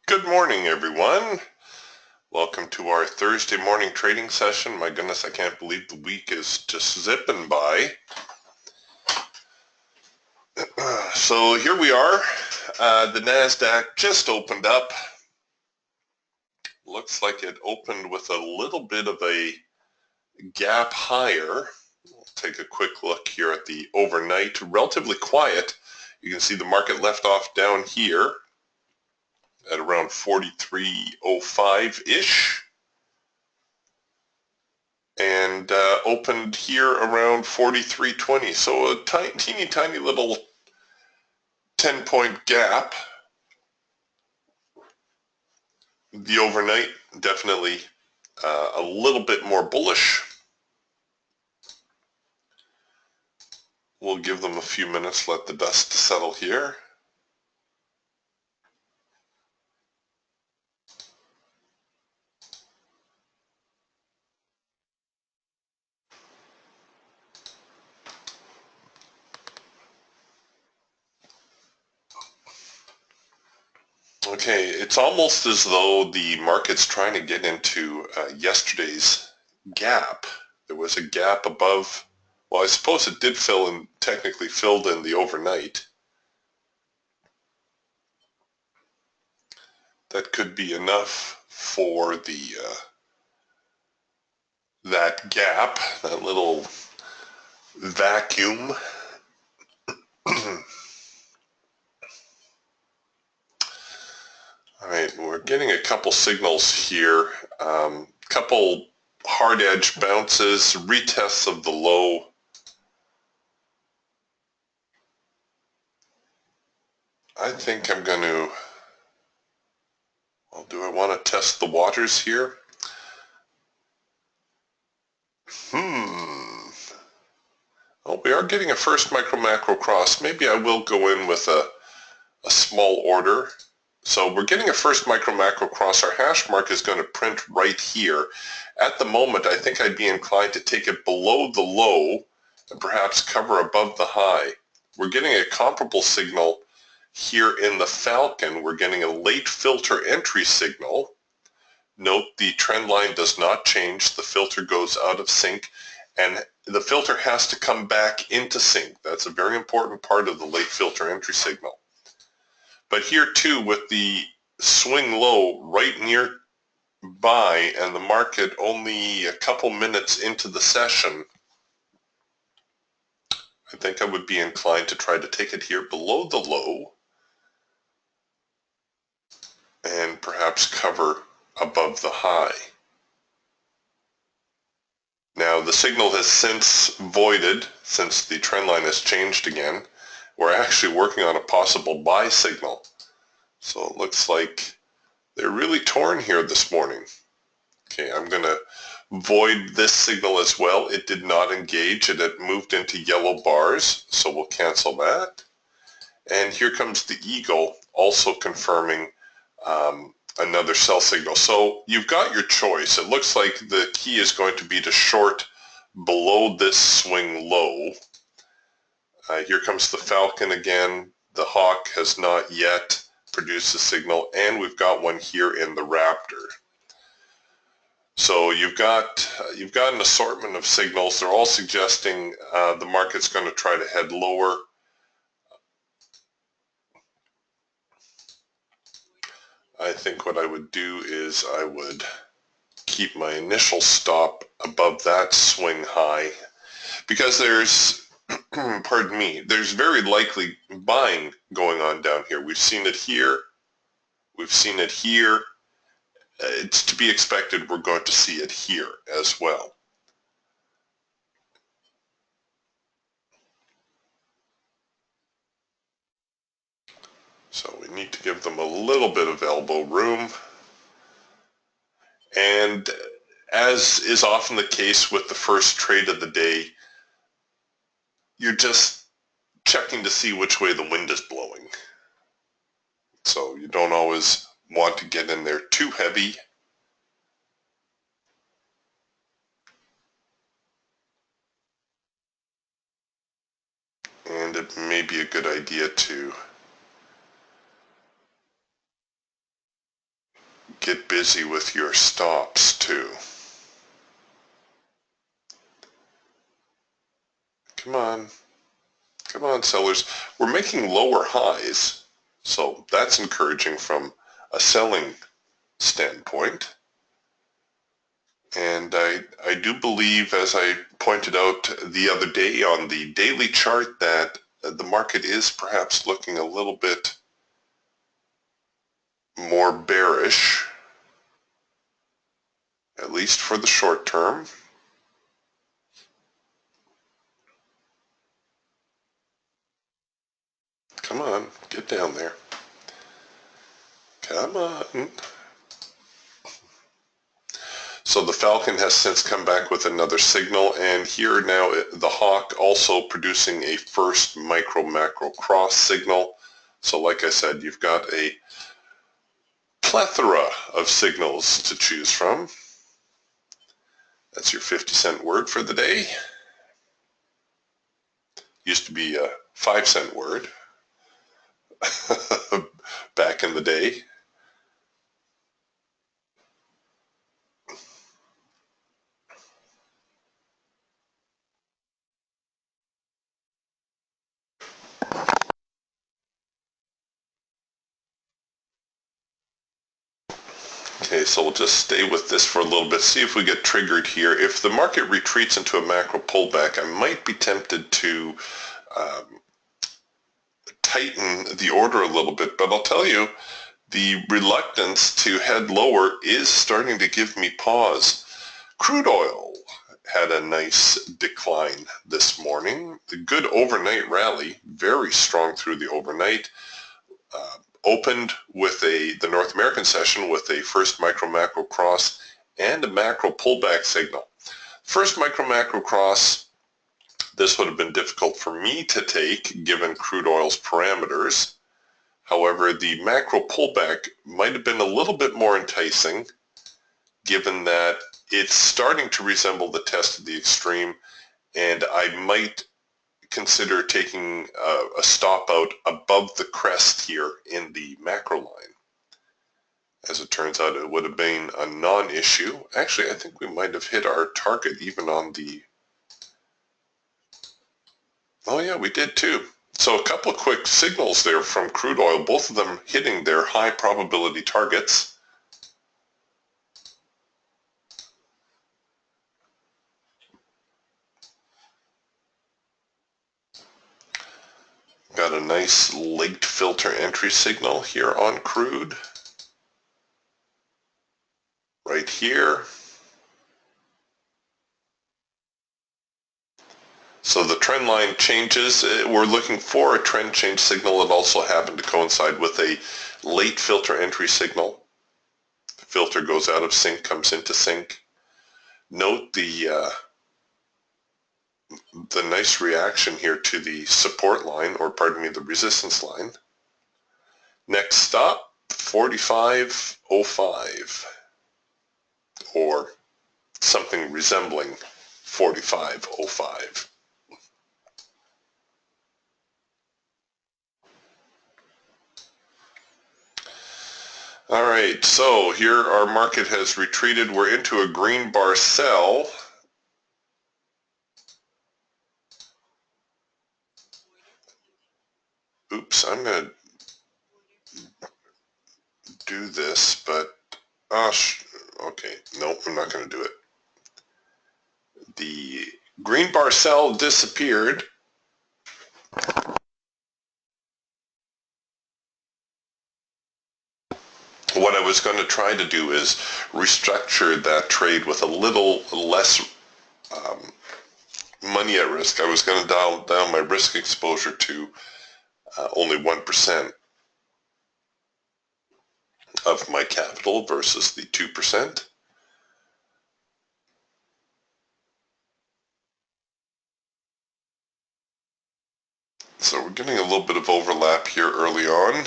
Good morning, everyone. Welcome to our Thursday morning trading session. My goodness, I can't believe the week is just zipping by. So here we are. The NASDAQ just opened up. Looks like it opened with a little bit of a gap higher. We'll take a quick look here at the overnight. Relatively quiet. You can see the market left off down here at around 43.05-ish. And opened here around 43.20. So a teeny little 10-point gap. The overnight definitely a little bit more bullish. We'll give them a few minutes, let the dust settle here. Okay, it's almost as though the market's trying to get into yesterday's gap. There was a gap above, well, I suppose it did fill in, technically filled in the overnight. That could be enough for the that gap, that little vacuum. All right, we're getting a couple signals here. Couple hard edge bounces, retests of the low. I think I'm going to, well, do I want to test the waters here? Well, we are getting a first micro-macro cross. Maybe I will go in with a small order. So we're getting a first micro-macro cross. Our hash mark is going to print right here. At the moment, I think I'd be inclined to take it below the low and perhaps cover above the high. We're getting a comparable signal here in the Falcon. We're getting a late filter entry signal. Note the trend line does not change. The filter goes out of sync, and the filter has to come back into sync. That's a very important part of the late filter entry signal. But here too, with the swing low right nearby and the market only a couple minutes into the session, I think I would be inclined to try to take it here below the low and perhaps cover above the high. Now the signal has since voided, since the trend line has changed again. We're actually working on a possible buy signal. So it looks like they're really torn here this morning. Okay, I'm going to void this signal as well. It did not engage. It had moved into yellow bars, so we'll cancel that. And here comes the eagle, also confirming another sell signal. So you've got your choice. It looks like the key is going to be to short below this swing low. Here comes the Falcon again. The Hawk has not yet produced a signal, and we've got one here in the Raptor. So you've got an assortment of signals. They're all suggesting the market's going to try to head lower. I think what I would do is I would keep my initial stop above that swing high, because there's, pardon me, there's very likely buying going on down here. We've seen it here. We've seen it here. It's to be expected we're going to see it here as well. So we need to give them a little bit of elbow room. And as is often the case with the first trade of the day, you're just checking to see which way the wind is blowing. So you don't always want to get in there too heavy. And it may be a good idea to get busy with your stops too. Come on. Come on, sellers. We're making lower highs, so that's encouraging from a selling standpoint. And I do believe, as I pointed out the other day on the daily chart, that the market is perhaps looking a little bit more bearish, at least for the short term. Come on, get down there. Come on. So the Falcon has since come back with another signal, and here now the Hawk also producing a first micro-macro cross signal. So like I said, you've got a plethora of signals to choose from. That's your 50-cent word for the day. Used to be a 5-cent word back in the day. Okay, so we'll just stay with this for a little bit, see if we get triggered here. If the market retreats into a macro pullback, I might be tempted to tighten the order a little bit, but I'll tell you, the reluctance to head lower is starting to give me pause. Crude oil had a nice decline this morning. The good overnight rally, very strong through the overnight, opened with the North American session with a first micro-macro cross and a macro pullback signal. First micro-macro cross, this would have been difficult for me to take given crude oil's parameters. However, the macro pullback might have been a little bit more enticing given that it's starting to resemble the test of the extreme, and I might consider taking a stop out above the crest here in the macro line. As it turns out, it would have been a non-issue. Actually, I think we might have hit our target even on the... Oh yeah, we did too. So a couple of quick signals there from crude oil, both of them hitting their high probability targets. Got a nice late filter entry signal here on crude. Right here. So the trend line changes. We're looking for a trend change signal. It also happened to coincide with a late filter entry signal. The filter goes out of sync, comes into sync. Note the nice reaction here to the support line, or pardon me, the resistance line. Next stop, 45.05, or something resembling 45.05. All right, so here our market has retreated. We're into a green bar sell. Oops, I'm going to do this, but, okay, nope, I'm not going to do it. The green bar sell disappeared. What I was going to try to do is restructure that trade with a little less money at risk. I was going to dial down my risk exposure to only 1% of my capital versus the 2%. So we're getting a little bit of overlap here early on.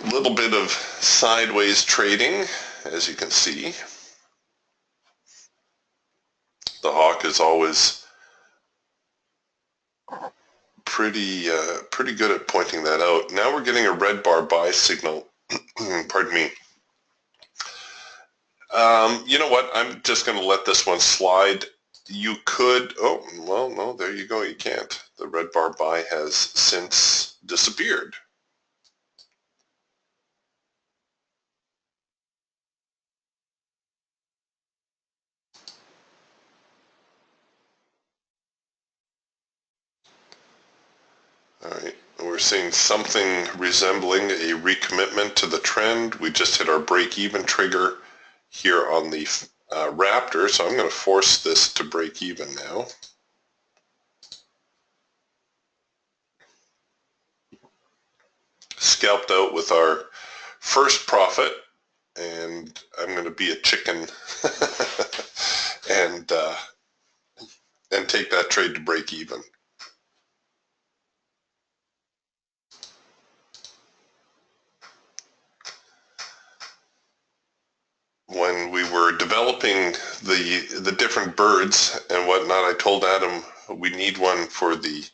A little bit of sideways trading as you can see. The hawk is always pretty good at pointing that out. Now we're getting a red bar buy signal. Pardon me. You know what? I'm just going to let this one slide. You could, oh, well, no, there you go. You can't. The red bar buy has since disappeared. All right, we're seeing something resembling a recommitment to the trend. We just hit our break-even trigger here on the Raptor, so I'm going to force this to break even now. Scalped out with our first profit, and I'm going to be a chicken and take that trade to break even. When we were developing the different birds and whatnot, I told Adam we need one for the,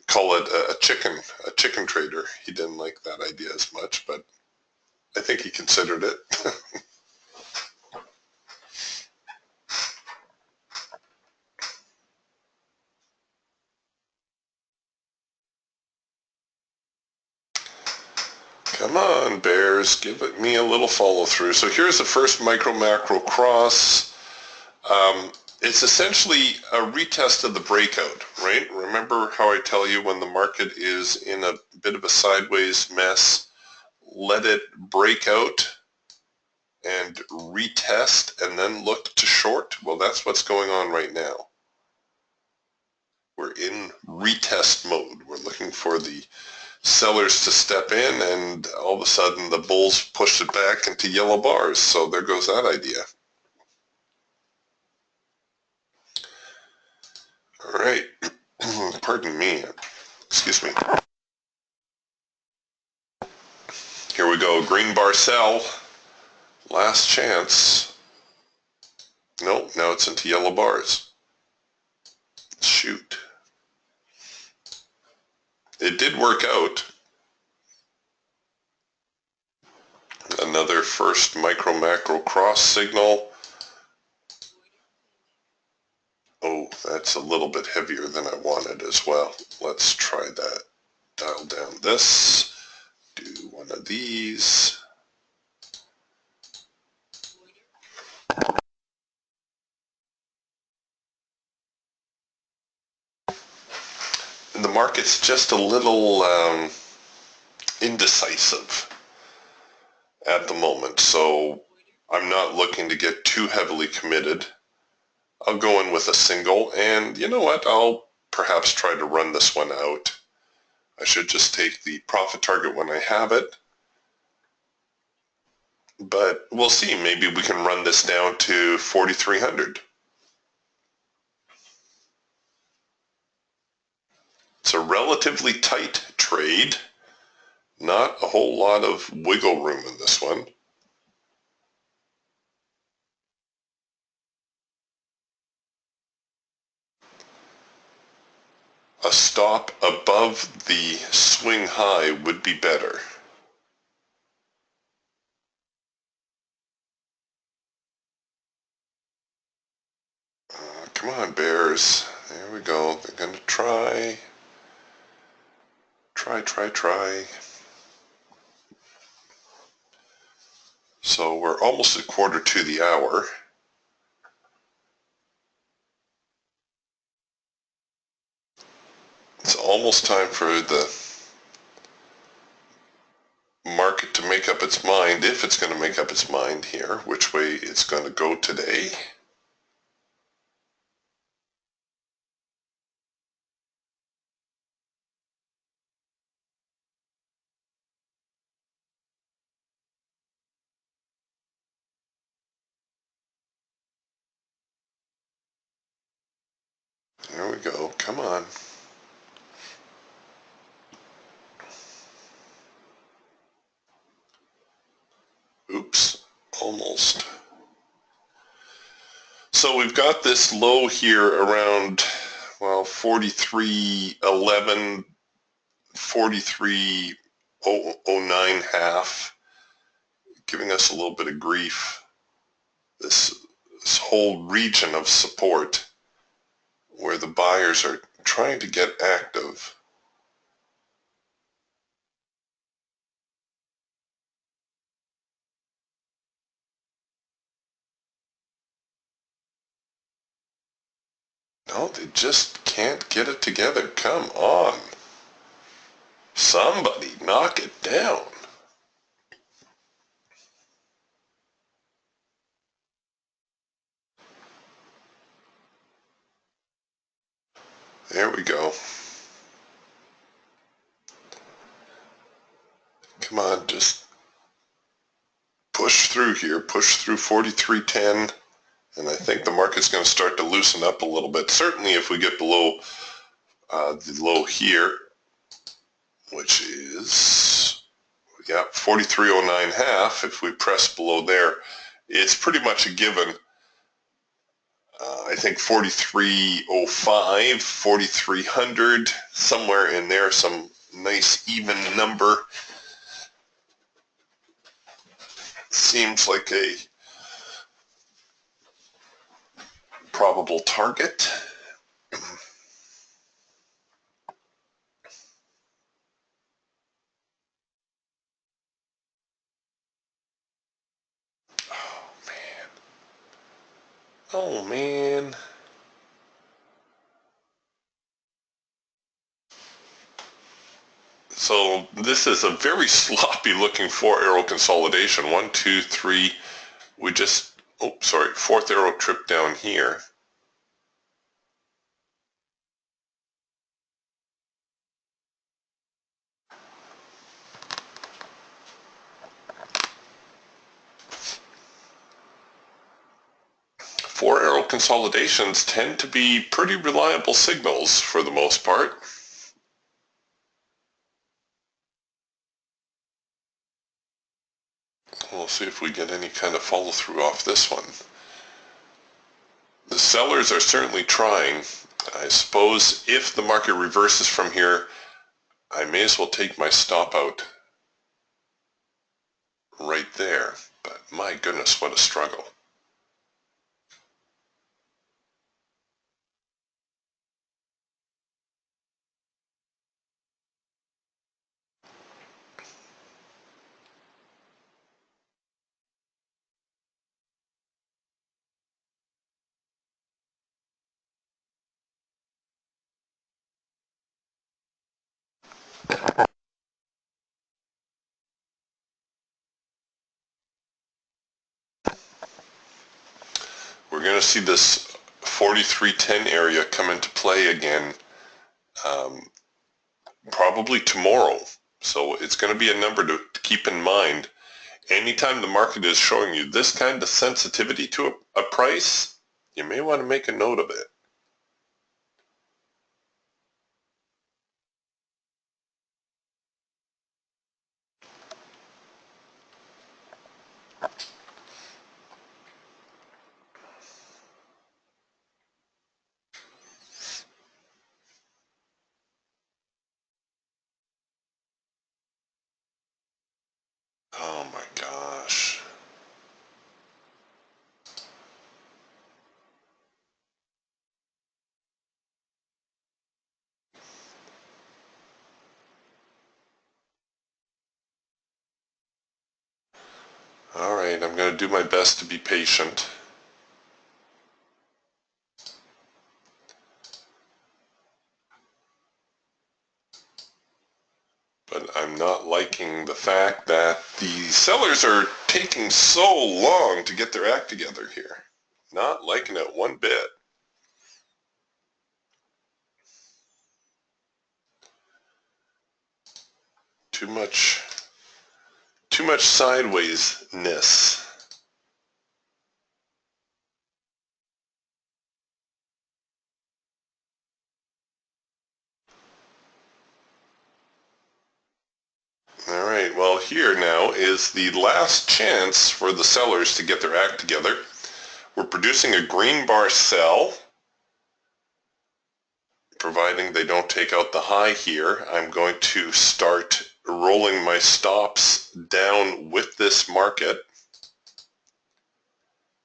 call it a chicken trader. He didn't like that idea as much, but I think he considered it. Come on, bears, give me a little follow through. So here's the first micro macro cross. It's essentially a retest of the breakout, right? Remember how I tell you when the market is in a bit of a sideways mess, let it break out and retest and then look to short? Well, that's what's going on right now. We're in retest mode. We're looking for the sellers to step in, and all of a sudden the bulls pushed it back into yellow bars. So there goes that idea. All right. Pardon me. Excuse me. Here we go. Green bar sell. Last chance. Nope, now it's into yellow bars. Shoot. It did work out. Another first micro macro cross signal. Oh, that's a little bit heavier than I wanted as well. Let's try that. Dial down this. Do one of these. The market's just a little indecisive at the moment, so I'm not looking to get too heavily committed. I'll go in with a single, and you know what? I'll perhaps try to run this one out. I should just take the profit target when I have it. But we'll see. Maybe we can run this down to 4,300. It's a relatively tight trade. Not a whole lot of wiggle room in this one. A stop above the swing high would be better. Come on, bears. There we go. They're going to try. Try. So we're almost a quarter to the hour. It's almost time for the market to make up its mind, if it's going to make up its mind here, which way it's going to go today. There we go. Come on. Oops. Almost. So we've got this low here around, well, 43.11, 43.09 half, giving us a little bit of grief. This whole region of support where the buyers are trying to get active. No, they just can't get it together. Come on. Somebody knock it down. There we go. Come on, just push through here. Push through 43.10. And I think the market's going to start to loosen up a little bit. Certainly if we get below the low here, which is, yeah, 43.09 half. If we press below there, it's pretty much a given. I think 43.05, 4,300, somewhere in there, some nice even number. Seems like a probable target. Oh man. So this is a very sloppy looking 4-arrow consolidation. 1, 2, 3. We just, oh, sorry, 4th arrow trip down here. Four-arrow consolidations tend to be pretty reliable signals for the most part. We'll see if we get any kind of follow-through off this one. The sellers are certainly trying. I suppose if the market reverses from here, I may as well take my stop out right there. But my goodness, what a struggle. We're going to see this 43.10 area come into play again probably tomorrow. So it's going to be a number to keep in mind. Anytime the market is showing you this kind of sensitivity to a price, you may want to make a note of it. Oh my gosh. All right, I'm going to do my best to be patient. But I'm not liking the fact that the sellers are taking so long to get their act together here. Not liking it one bit. Too much sidewaysness. All right, well here now is is the last chance for the sellers to get their act together. We're producing a green bar sell. Providing they don't take out the high here, I'm going to start rolling my stops down with this market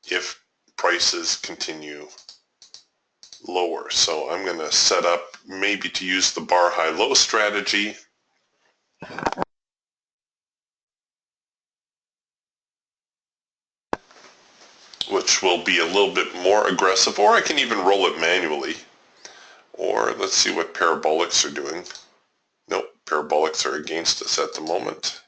if prices continue lower. So I'm going to set up maybe to use the bar high-low strategy. Which will be a little bit more aggressive, or I can even roll it manually. Or let's see what parabolics are doing. Nope, parabolics are against us at the moment.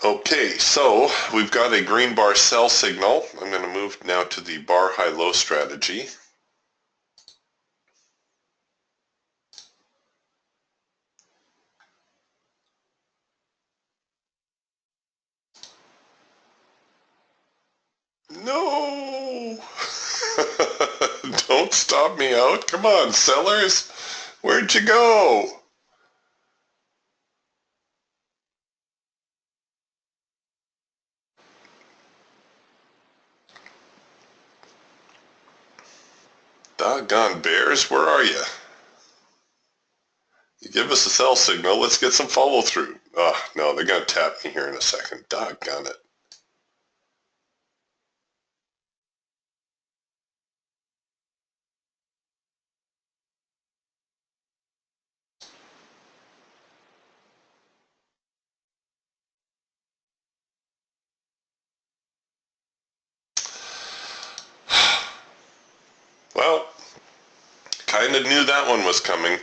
Okay, so we've got a green bar sell signal. I'm going to move now to the bar high-low strategy. No! Don't stop me out. Come on, sellers. Where'd you go? Doggone bears, where are you? You give us a sell signal, let's get some follow through. Oh, no, they're going to tap me here in a second. Doggone it. Well, kind of knew that one was coming.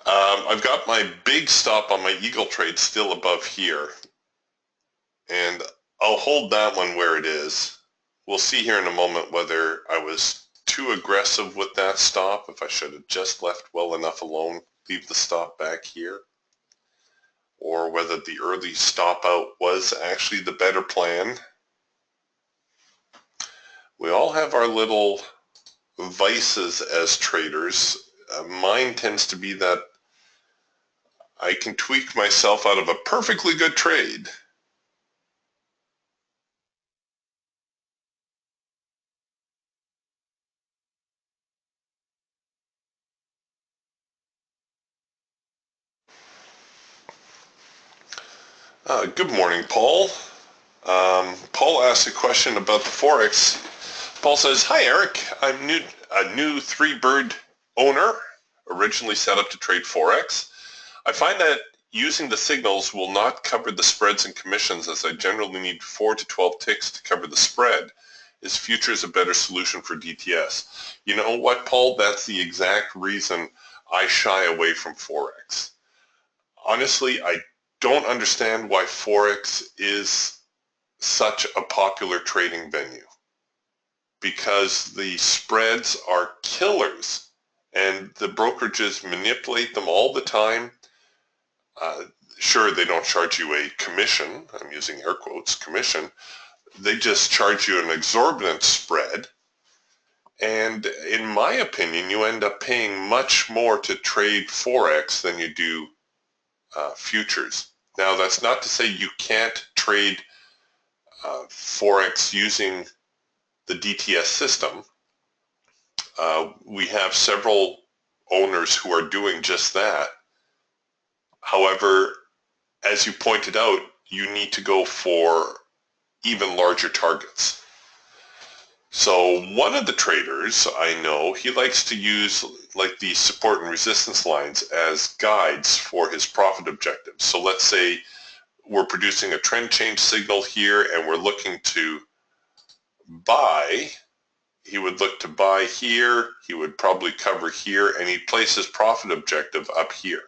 I've got my big stop on my Eagle trade still above here. And I'll hold that one where it is. We'll see here in a moment whether I was too aggressive with that stop, if I should have just left well enough alone, leave the stop back here, or whether the early stop out was actually the better plan. We all have our little vices as traders. Mine tends to be that I can tweak myself out of a perfectly good trade. Good morning, Paul. Paul asked a question about the Forex. Paul says, "Hi, Eric. I'm a new three-bird owner, originally set up to trade Forex. I find that using the signals will not cover the spreads and commissions, as I generally need 4 to 12 ticks to cover the spread. Is futures a better solution for DTS?" You know what, Paul? That's the exact reason I shy away from Forex. Honestly, I don't understand why Forex is such a popular trading venue, because the spreads are killers and the brokerages manipulate them all the time. Sure, they don't charge you a commission. I'm using air quotes, commission. They just charge you an exorbitant spread. And in my opinion, you end up paying much more to trade Forex than you do futures. Now, that's not to say you can't trade Forex using the DTS system. We have several owners who are doing just that. However, as you pointed out, you need to go for even larger targets. So one of the traders I know, he likes to use like the support and resistance lines as guides for his profit objectives. So let's say we're producing a trend change signal here and we're looking to buy. He would look to buy here, he would probably cover here, and he'd place his profit objective up here.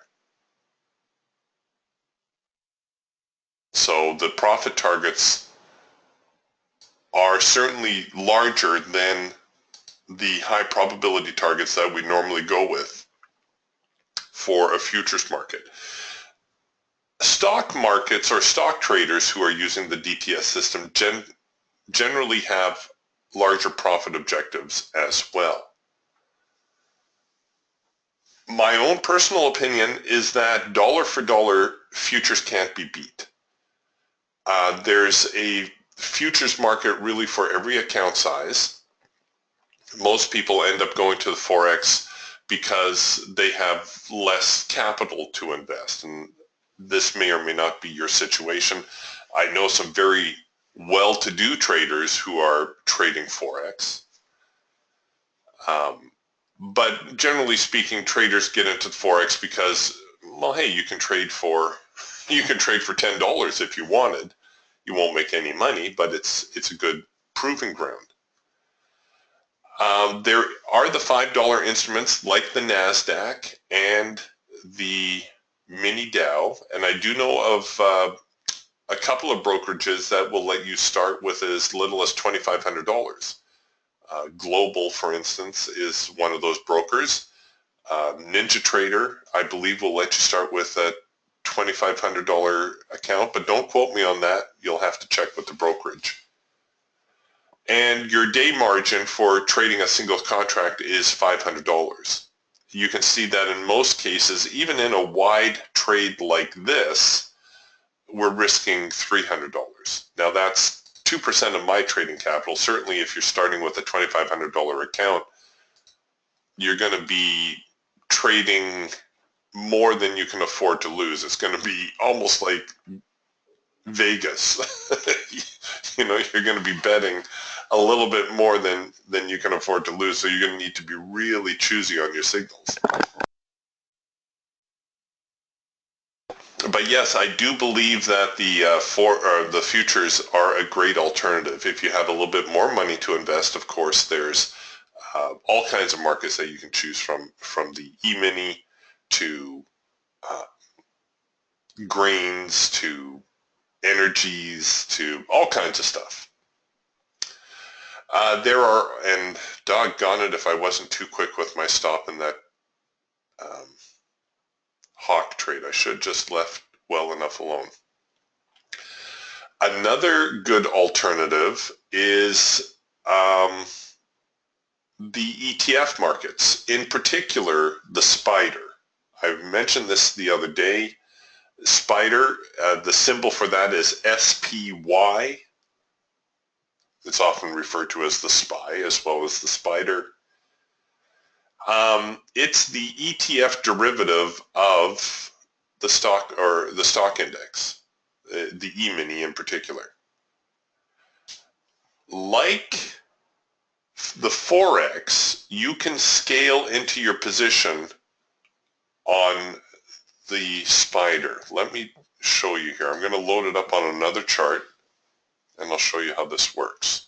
So the profit targets are certainly larger than the high probability targets that we normally go with. for a futures market. Stock markets or stock traders who are using the DTS system generally have larger profit objectives as well. My own personal opinion is that dollar for dollar futures can't be beat. There's a futures market really for every account size. Most people end up going to the Forex because they have less capital to invest, and this may or may not be your situation. I know some very well-to-do traders who are trading Forex. But generally speaking, traders get into Forex because, well, hey, you can trade for $10 if you wanted. You won't make any money, but it's a good proving ground. There are the $5 instruments like the NASDAQ and the mini Dow, and I do know of a couple of brokerages that will let you start with as little as $2,500. Global, for instance, is one of those brokers. NinjaTrader, I believe, will let you start with a $2,500 account, but don't quote me on that. You'll have to check with the brokerage. And your day margin for trading a single contract is $500. You can see that in most cases, even in a wide trade like this, we're risking $300. Now that's 2% of my trading capital. Certainly if you're starting with a $2,500 account, you're going to be trading more than you can afford to lose. It's going to be almost like Vegas. You're going to be betting a little bit more than you can afford to lose, so you're going to need to be really choosy on your signals. But yes, I do believe that the futures are a great alternative. If you have a little bit more money to invest, of course, there's all kinds of markets that you can choose from the E-mini to grains to energies to all kinds of stuff. And doggone it if I wasn't too quick with my stop in that hawk trade. I should just left well enough alone. Another good alternative is the ETF markets, in particular the SPDR. I mentioned this the other day. SPDR, the symbol for that is SPY. It's often referred to as the SPY as well as the SPDR. It's the ETF derivative of the stock or the stock index, the E-mini in particular. Like the Forex, you can scale into your position on the SPDR. Let me show you here. I'm going to load it up on another chart and I'll show you how this works.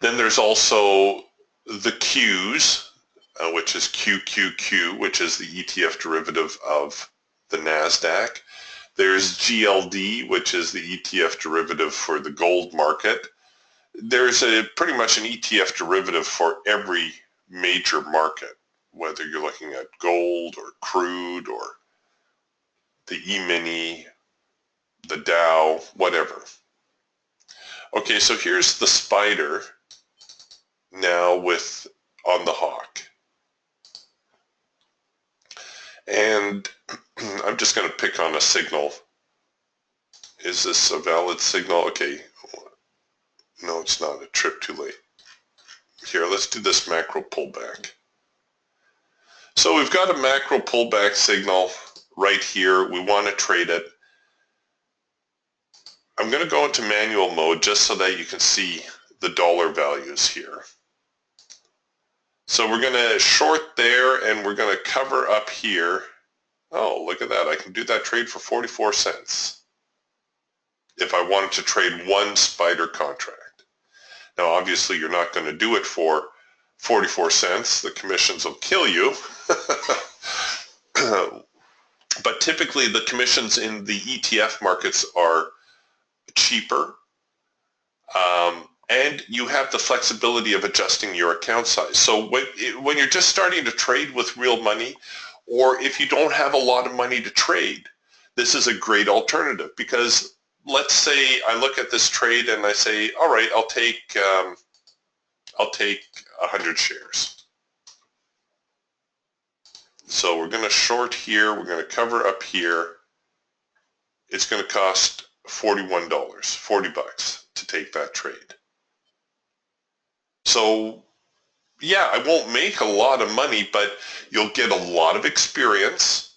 Then there's also the Qs, which is QQQ, which is the ETF derivative of the NASDAQ. There's GLD, which is the ETF derivative for the gold market. There's pretty much an ETF derivative for every major market, whether you're looking at gold or crude or the E-mini, the Dow, whatever. Okay, so here's the SPDR now on the hawk. And I'm just going to pick on a signal. Is this a valid signal? Okay. No, it's not. A trip too late. Here, let's do this macro pullback. So we've got a macro pullback signal right here. We want to trade it. I'm going to go into manual mode just so that you can see the dollar values here. So we're going to short there and we're going to cover up here. Oh, look at that. I can do that trade for 44 cents if I wanted to trade one SPDR contract. Now, obviously, you're not going to do it for 44 cents. The commissions will kill you. But typically, the commissions in the ETF markets are cheaper. and you have the flexibility of adjusting your account size. So when you're just starting to trade with real money, or if you don't have a lot of money to trade, this is a great alternative, because let's say I look at this trade and I say, all right, I'll take 100 shares. So we're going to short here, we're going to cover up here. It's going to cost $41, $40 to take that trade. So yeah, I won't make a lot of money, but you'll get a lot of experience.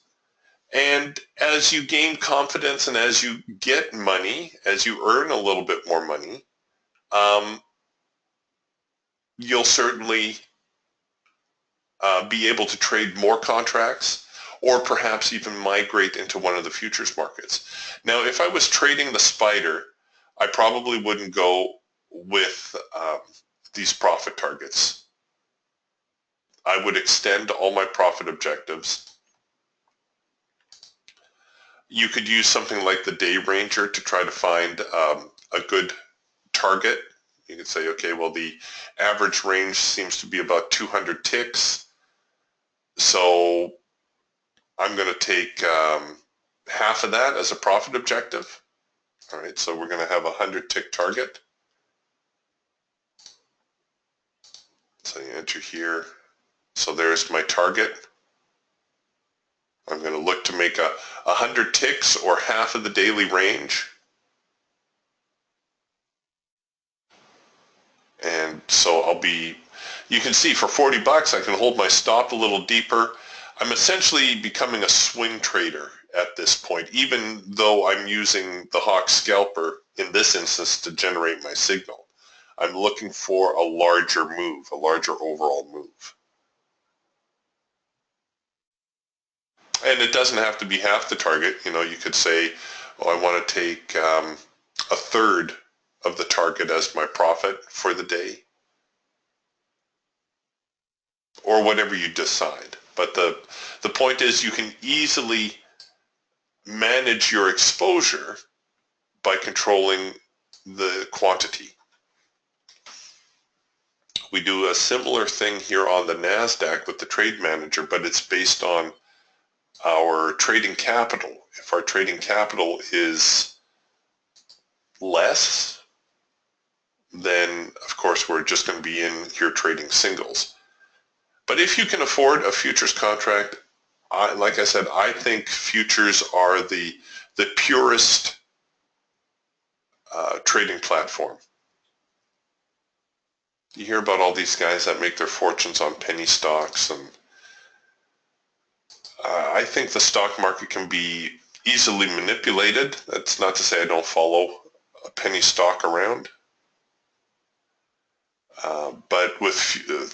And as you gain confidence and as you get money, as you earn a little bit more money, you'll certainly be able to trade more contracts, or perhaps even migrate into one of the futures markets. Now, if I was trading the spider, I probably wouldn't go with these profit targets. I would extend all my profit objectives. You could use something like the Day Ranger to try to find a good target. You could say, okay, well, the average range seems to be about 200 ticks. So I'm going to take half of that as a profit objective. All right, so we're going to have a 100 tick target. So you enter here. So there's my target. I'm going to look to make 100 ticks, or half of the daily range. And so I'll be, you can see for $40 I can hold my stop a little deeper. I'm essentially becoming a swing trader at this point, even though I'm using the Hawk scalper in this instance to generate my signal. I'm looking for a larger move, a larger overall move. And it doesn't have to be half the target. You know, you could say, oh, I want to take a third of the target as my profit for the day, or whatever you decide. But the point is, you can easily manage your exposure by controlling the quantity. We do a similar thing here on the NASDAQ with the Trade Manager, but it's based on our trading capital. If our trading capital is less, then of course we're just going to be in here trading singles. But if you can afford a futures contract, like I said, I think futures are the purest trading platform. You hear about all these guys that make their fortunes on penny stocks, and I think the stock market can be easily manipulated. That's not to say I don't follow a penny stock around. But with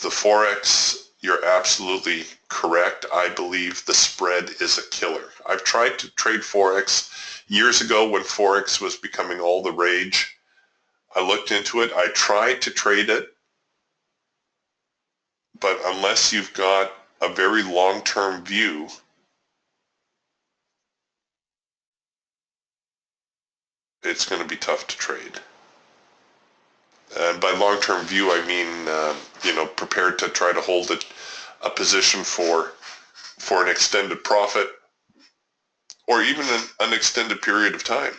the Forex, you're absolutely correct. I believe the spread is a killer. I've tried to trade Forex years ago when Forex was becoming all the rage. I looked into it. I tried to trade it. But unless you've got a very long-term view, it's going to be tough to trade. And by long-term view, I mean, you know, prepared to try to hold a position for an extended profit, or even an extended period of time.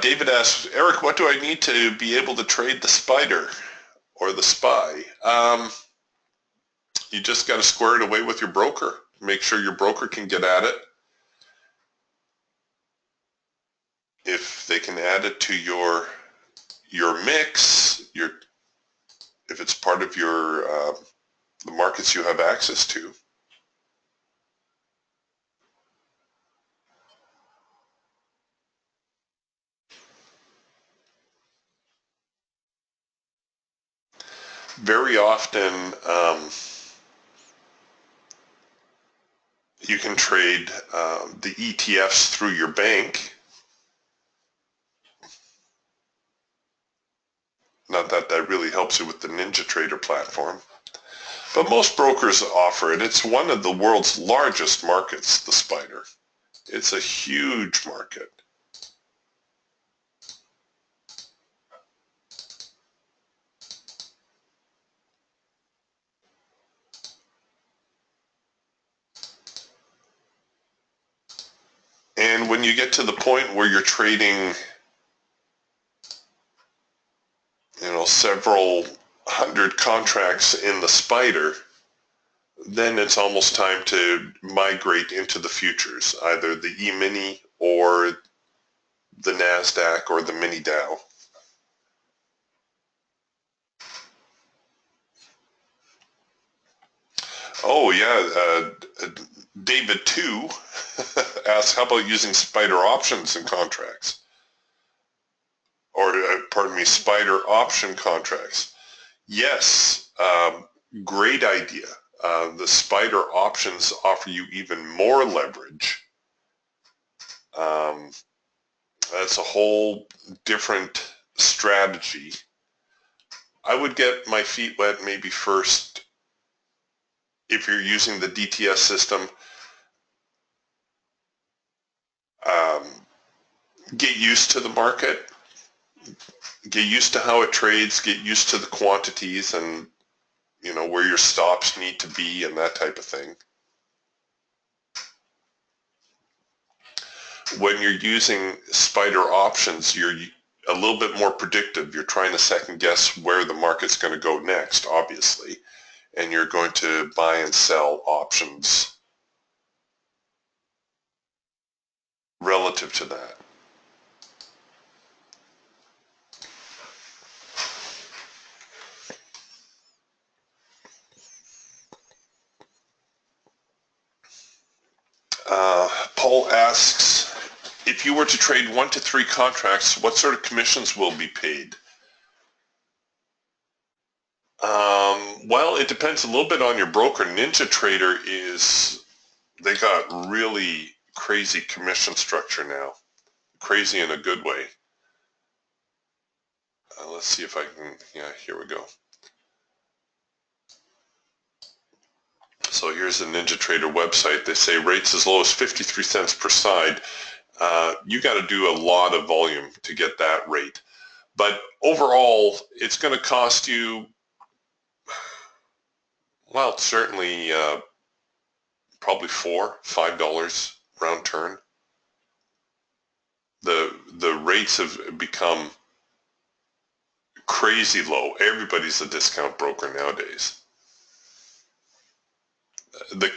David asks, Eric, what do I need to be able to trade the spider or the SPY? You just got to square it away with your broker. Make sure your broker can get at it. If they can add it to your mix, if it's part of your the markets you have access to. Very often, you can trade the ETFs through your bank. Not that that really helps you with the NinjaTrader platform. But most brokers offer it. It's one of the world's largest markets, the spider. It's a huge market. And when you get to the point where you're trading, several hundred contracts in the spider, then it's almost time to migrate into the futures, either the E-mini or the NASDAQ or the mini Dow. Oh yeah, David 2 asks, how about using spider options in contracts? Or, pardon me, spider option contracts. Yes, great idea. The spider options offer you even more leverage. That's a whole different strategy. I would get my feet wet maybe first if you're using the DTS system. Get used to the market, get used to how it trades, get used to the quantities and where your stops need to be and that type of thing. When you're using spider options, you're a little bit more predictive. You're trying to second guess where the market's going to go next, obviously, and you're going to buy and sell options relative to that. Paul asks, if you were to trade 1 to 3 contracts, what sort of commissions will be paid? Well, it depends a little bit on your broker. NinjaTrader they got really crazy commission structure now. Crazy in a good way. Let's see if I can, yeah, here we go. So here's the NinjaTrader website. They say rates as low as 53 cents per side. You got to do a lot of volume to get that rate. But overall, it's going to cost you, well, certainly probably $4-5 round turn. The rates have become crazy low. Everybody's a discount broker nowadays. The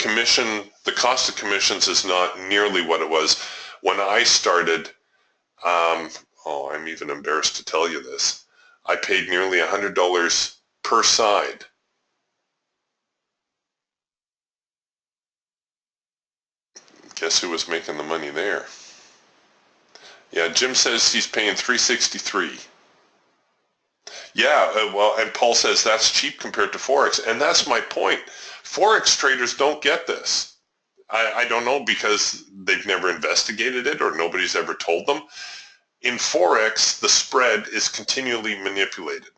cost of commissions is not nearly what it was when I started. I'm even embarrassed to tell you this. I paid nearly $100 per side. Guess who was making the money there? Yeah, Jim says he's paying $363. Yeah, well, and Paul says that's cheap compared to Forex, and that's my point. Forex traders don't get this. I don't know because they've never investigated it or nobody's ever told them. In Forex, the spread is continually manipulated.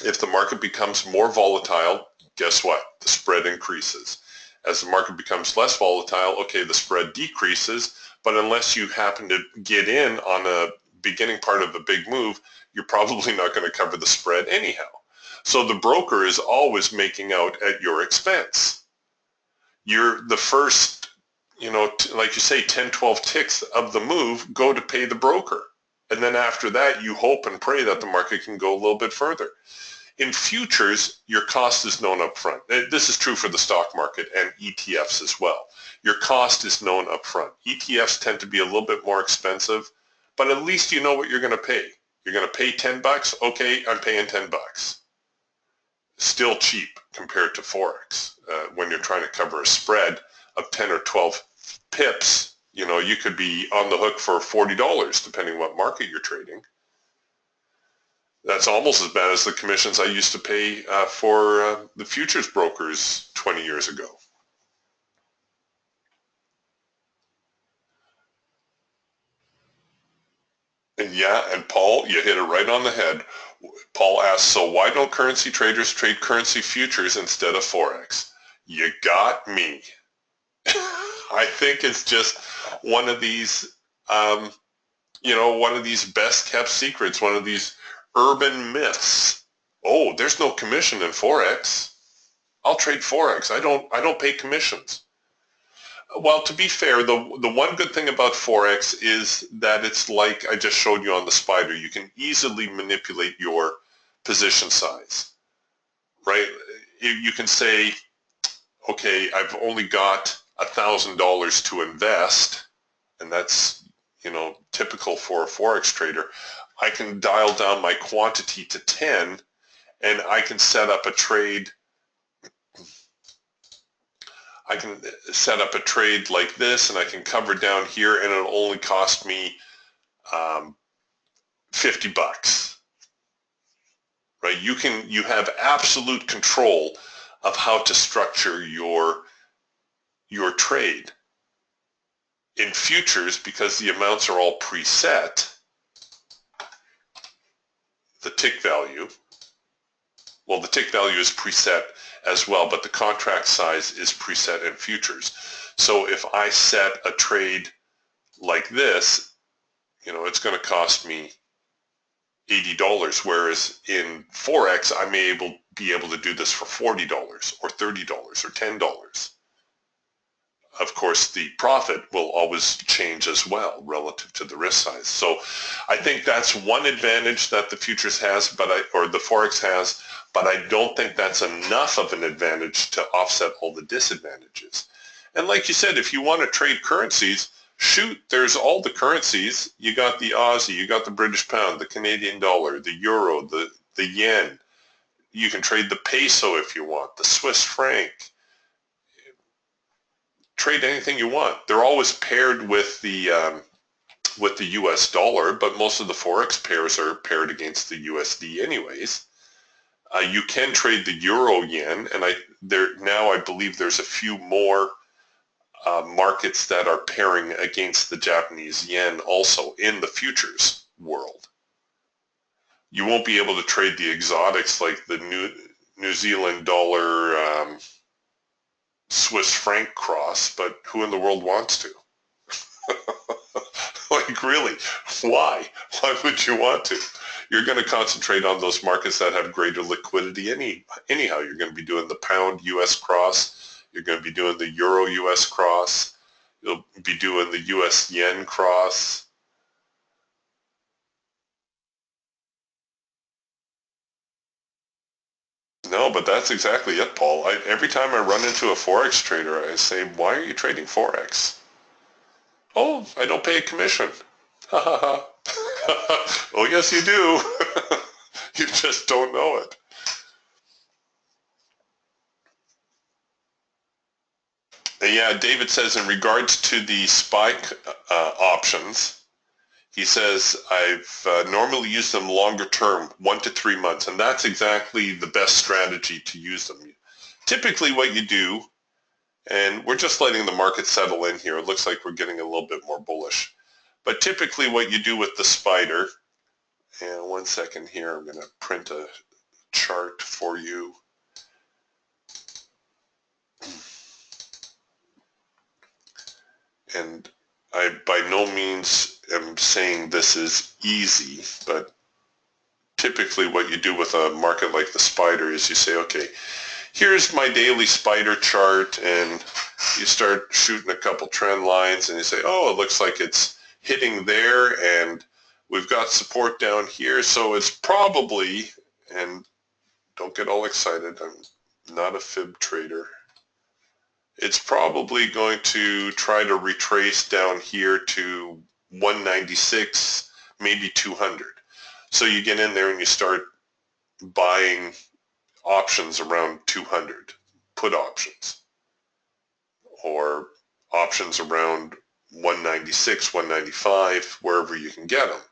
If the market becomes more volatile, guess what? The spread increases. As the market becomes less volatile, okay, the spread decreases, but unless you happen to get in on a beginning part of a big move, you're probably not going to cover the spread anyhow. So the broker is always making out at your expense. You're the first, like you say, 10, 12 ticks of the move go to pay the broker. And then after that, you hope and pray that the market can go a little bit further. In futures, your cost is known up front. This is true for the stock market and ETFs as well. Your cost is known up front. ETFs tend to be a little bit more expensive, but at least you know what you're going to pay. You're going to pay $10? Okay, I'm paying $10. Still cheap compared to Forex. When you're trying to cover a spread of 10 or 12 pips, you could be on the hook for $40 depending what market you're trading. That's almost as bad as the commissions I used to pay for the futures brokers 20 years ago. Yeah, and Paul, you hit it right on the head. Paul asks, so why don't currency traders trade currency futures instead of Forex? You got me. I think it's just one of these, one of these best kept secrets, one of these urban myths. Oh, there's no commission in Forex. I'll trade Forex. I don't pay commissions. Well, to be fair, the one good thing about Forex is that it's like I just showed you on the spider. You can easily manipulate your position size, right? You can say, okay, I've only got $1,000 to invest, and that's, typical for a Forex trader. I can dial down my quantity to 10, and I can set up a trade. I can set up a trade like this, and I can cover down here, and it'll only cost me $50, right? You have absolute control of how to structure your trade. In futures, because the amounts are all preset, the tick value, well, the tick value is preset as well, but the contract size is preset in futures. So if I set a trade like this, it's going to cost me $80, whereas in Forex, I may be able to do this for $40 or $30 or $10. Of course, the profit will always change as well relative to the risk size. So I think that's one advantage that the futures has, or the Forex has, but I don't think that's enough of an advantage to offset all the disadvantages. And like you said, if you want to trade currencies, shoot, there's all the currencies. You got the Aussie, you got the British pound, the Canadian dollar, the euro, the yen. You can trade the peso if you want, the Swiss franc. Trade anything you want. They're always paired with the US dollar, but most of the Forex pairs are paired against the USD anyways. You can trade the euro yen, and I believe there's a few more markets that are pairing against the Japanese yen also in the futures world. You won't be able to trade the exotics like the New Zealand dollar Swiss franc cross, but who in the world wants to? Like, really, why? Why would you want to? You're going to concentrate on those markets that have greater liquidity anyhow. You're going to be doing the pound US cross. You're going to be doing the euro US cross. You'll be doing the US yen cross. No, but that's exactly it, Paul. Every time I run into a Forex trader, I say, why are you trading Forex? Oh, I don't pay a commission. Ha ha ha. Oh, yes, you do. You just don't know it. Yeah, David says in regards to the spike options, he says, I've normally used them longer term, 1 to 3 months, and that's exactly the best strategy to use them. Typically what you do, and we're just letting the market settle in here. It looks like we're getting a little bit more bullish. But typically what you do with the spider, and 1 second here, I'm going to print a chart for you. And I by no means am saying this is easy, but typically what you do with a market like the spider is you say, okay, here's my daily spider chart, and you start shooting a couple trend lines, and you say, oh, it looks like it's hitting there, and we've got support down here, so it's probably, and don't get all excited, I'm not a fib trader, it's probably going to try to retrace down here to 196, maybe 200. So you get in there and you start buying options around 200, put options, or options around 196, 195, wherever you can get them,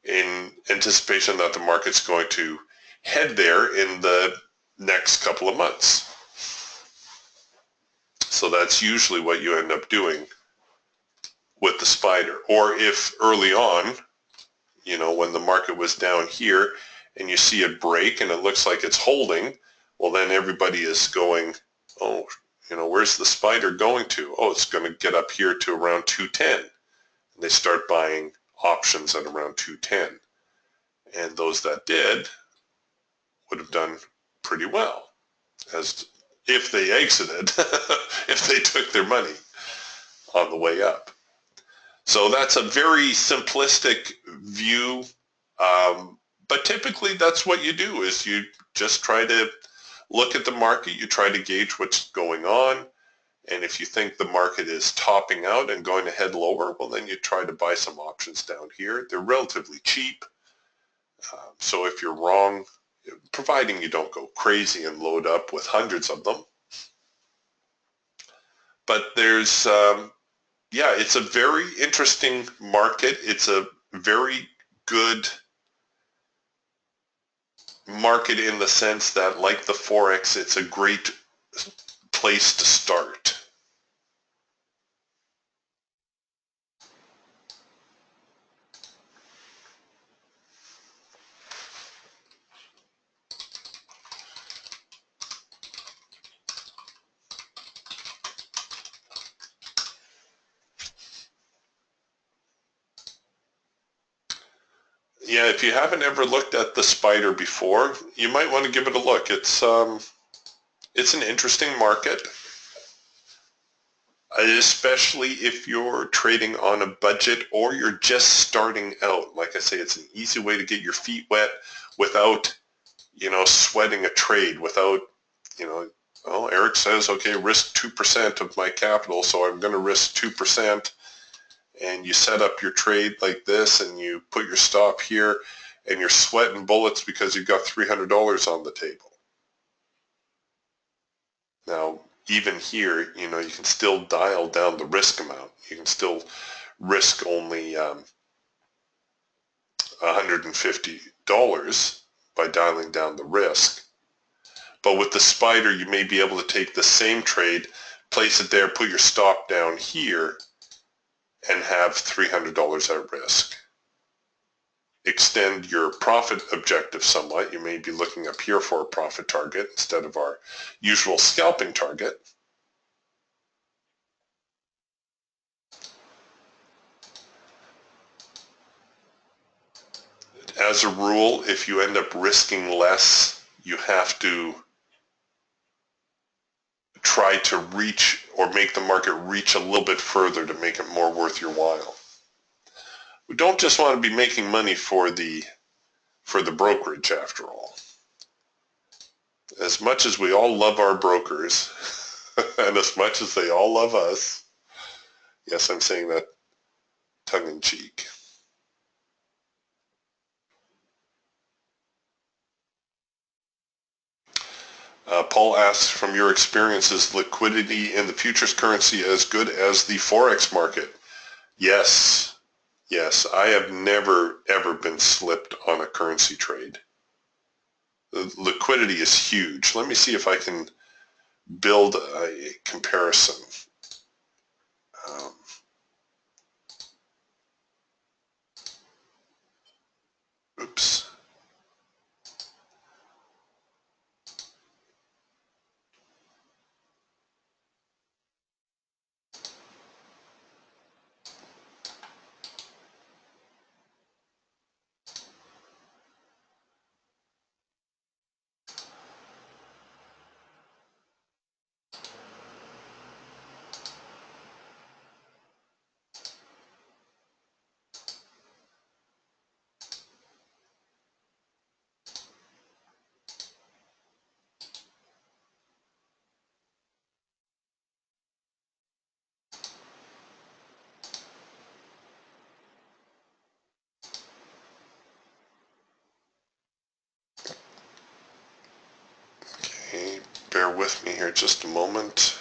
in anticipation that the market's going to head there in the next couple of months. So that's usually what you end up doing with the spider. Or if early on, you know, when the market was down here and you see it break and it looks like it's holding, well, then everybody is going, oh, you know, where's the spider going to? Oh, it's going to get up here to around 210. And they start buying options at around 210. And those that did would have done pretty well, as if they exited, if they took their money on the way up. So that's a very simplistic view, but typically that's what you do, is you just try to look at the market, you try to gauge what's going on, and if you think the market is topping out and going to head lower, well, then you try to buy some options down here. They're relatively cheap, so if you're wrong, providing you don't go crazy and load up with hundreds of them. But there's yeah, it's a very interesting market. It's a very good market in the sense that, like the Forex, it's a great place to start. Yeah, if you haven't ever looked at the spider before, you might want to give it a look. It's an interesting market, especially if you're trading on a budget or you're just starting out. Like I say, it's an easy way to get your feet wet without, you know, sweating a trade, without, you know, well, Eric says, okay, risk 2% of my capital, so I'm going to risk 2%. And you set up your trade like this and you put your stop here and you're sweating bullets because you've got $300 on the table. Now, even here, you know, you can still dial down the risk amount. You can still risk only $150 by dialing down the risk. But with the spider, you may be able to take the same trade, place it there, put your stop down here, and have $300 at risk. Extend your profit objective somewhat. You may be looking up here for a profit target instead of our usual scalping target. As a rule, if you end up risking less, you have to try to reach or make the market reach a little bit further to make it more worth your while. We don't just want to be making money for the brokerage, after all. As much as we all love our brokers, and as much as they all love us, yes, I'm saying that tongue-in-cheek. Paul asks, from your experience, is liquidity in the futures currency as good as the Forex market? Yes. Yes, I have never, ever been slipped on a currency trade. The liquidity is huge. Let me see if I can build a comparison. Oops. Okay, bear with me here just a moment.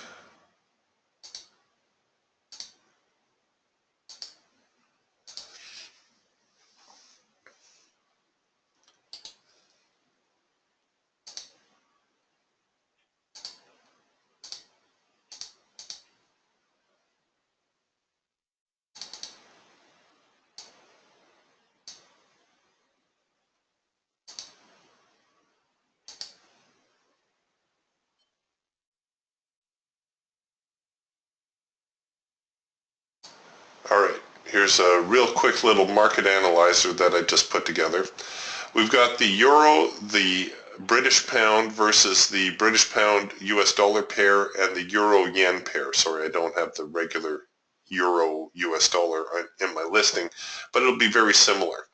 All right, here's a real quick little market analyzer that I just put together. We've got the euro, the British pound versus the British pound US dollar pair and the euro yen pair. Sorry, I don't have the regular euro US dollar in my listing, but it'll be very similar.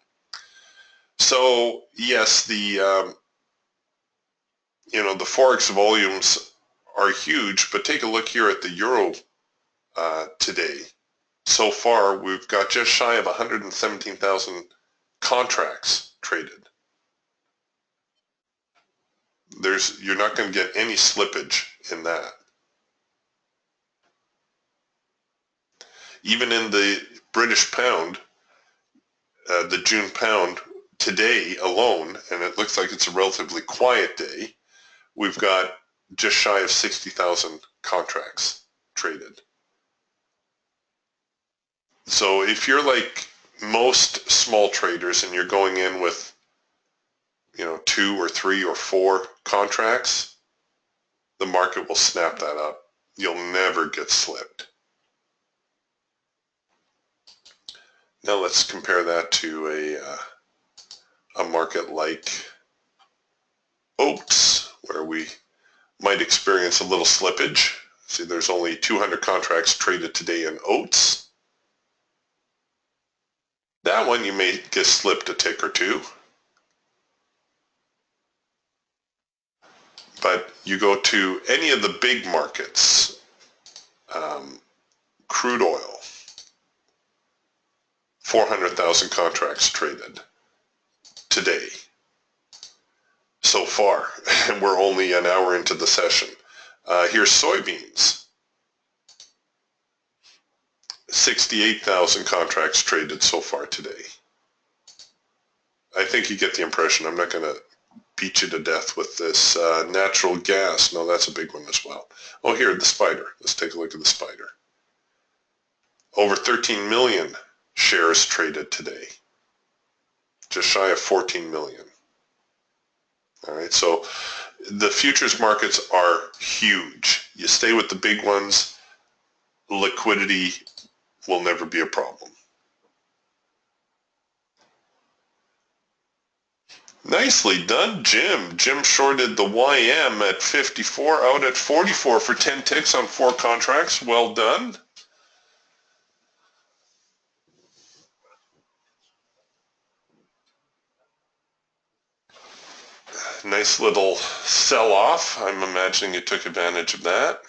So yes, the the forex volumes are huge, but take a look here at the euro today. So far, we've got just shy of 117,000 contracts traded. You're not going to get any slippage in that. Even in the British pound, the June pound, today alone, and it looks like it's a relatively quiet day, we've got just shy of 60,000 contracts traded. So if you're like most small traders and you're going in with 2 or 3 or 4 contracts, the market will snap that up. You'll never get slipped. Now let's compare that to a market like oats, where we might experience a little slippage. See, there's only 200 contracts traded today in oats. That one you may get slipped a tick or two. But you go to any of the big markets, crude oil, 400,000 contracts traded today so far, and we're only an hour into the session. Here's soybeans, 68,000 contracts traded so far today. I think you get the impression. I'm not going to beat you to death with this. Natural gas, no, that's a big one as well. Oh, here, the spider. Let's take a look at the spider. Over 13 million shares traded today. Just shy of 14 million. All right, so the futures markets are huge. You stay with the big ones, liquidity will never be a problem. Nicely done, Jim. Jim shorted the YM at 54, out at 44 for 10 ticks on 4 contracts. Well done. Nice little sell-off. I'm imagining you took advantage of that.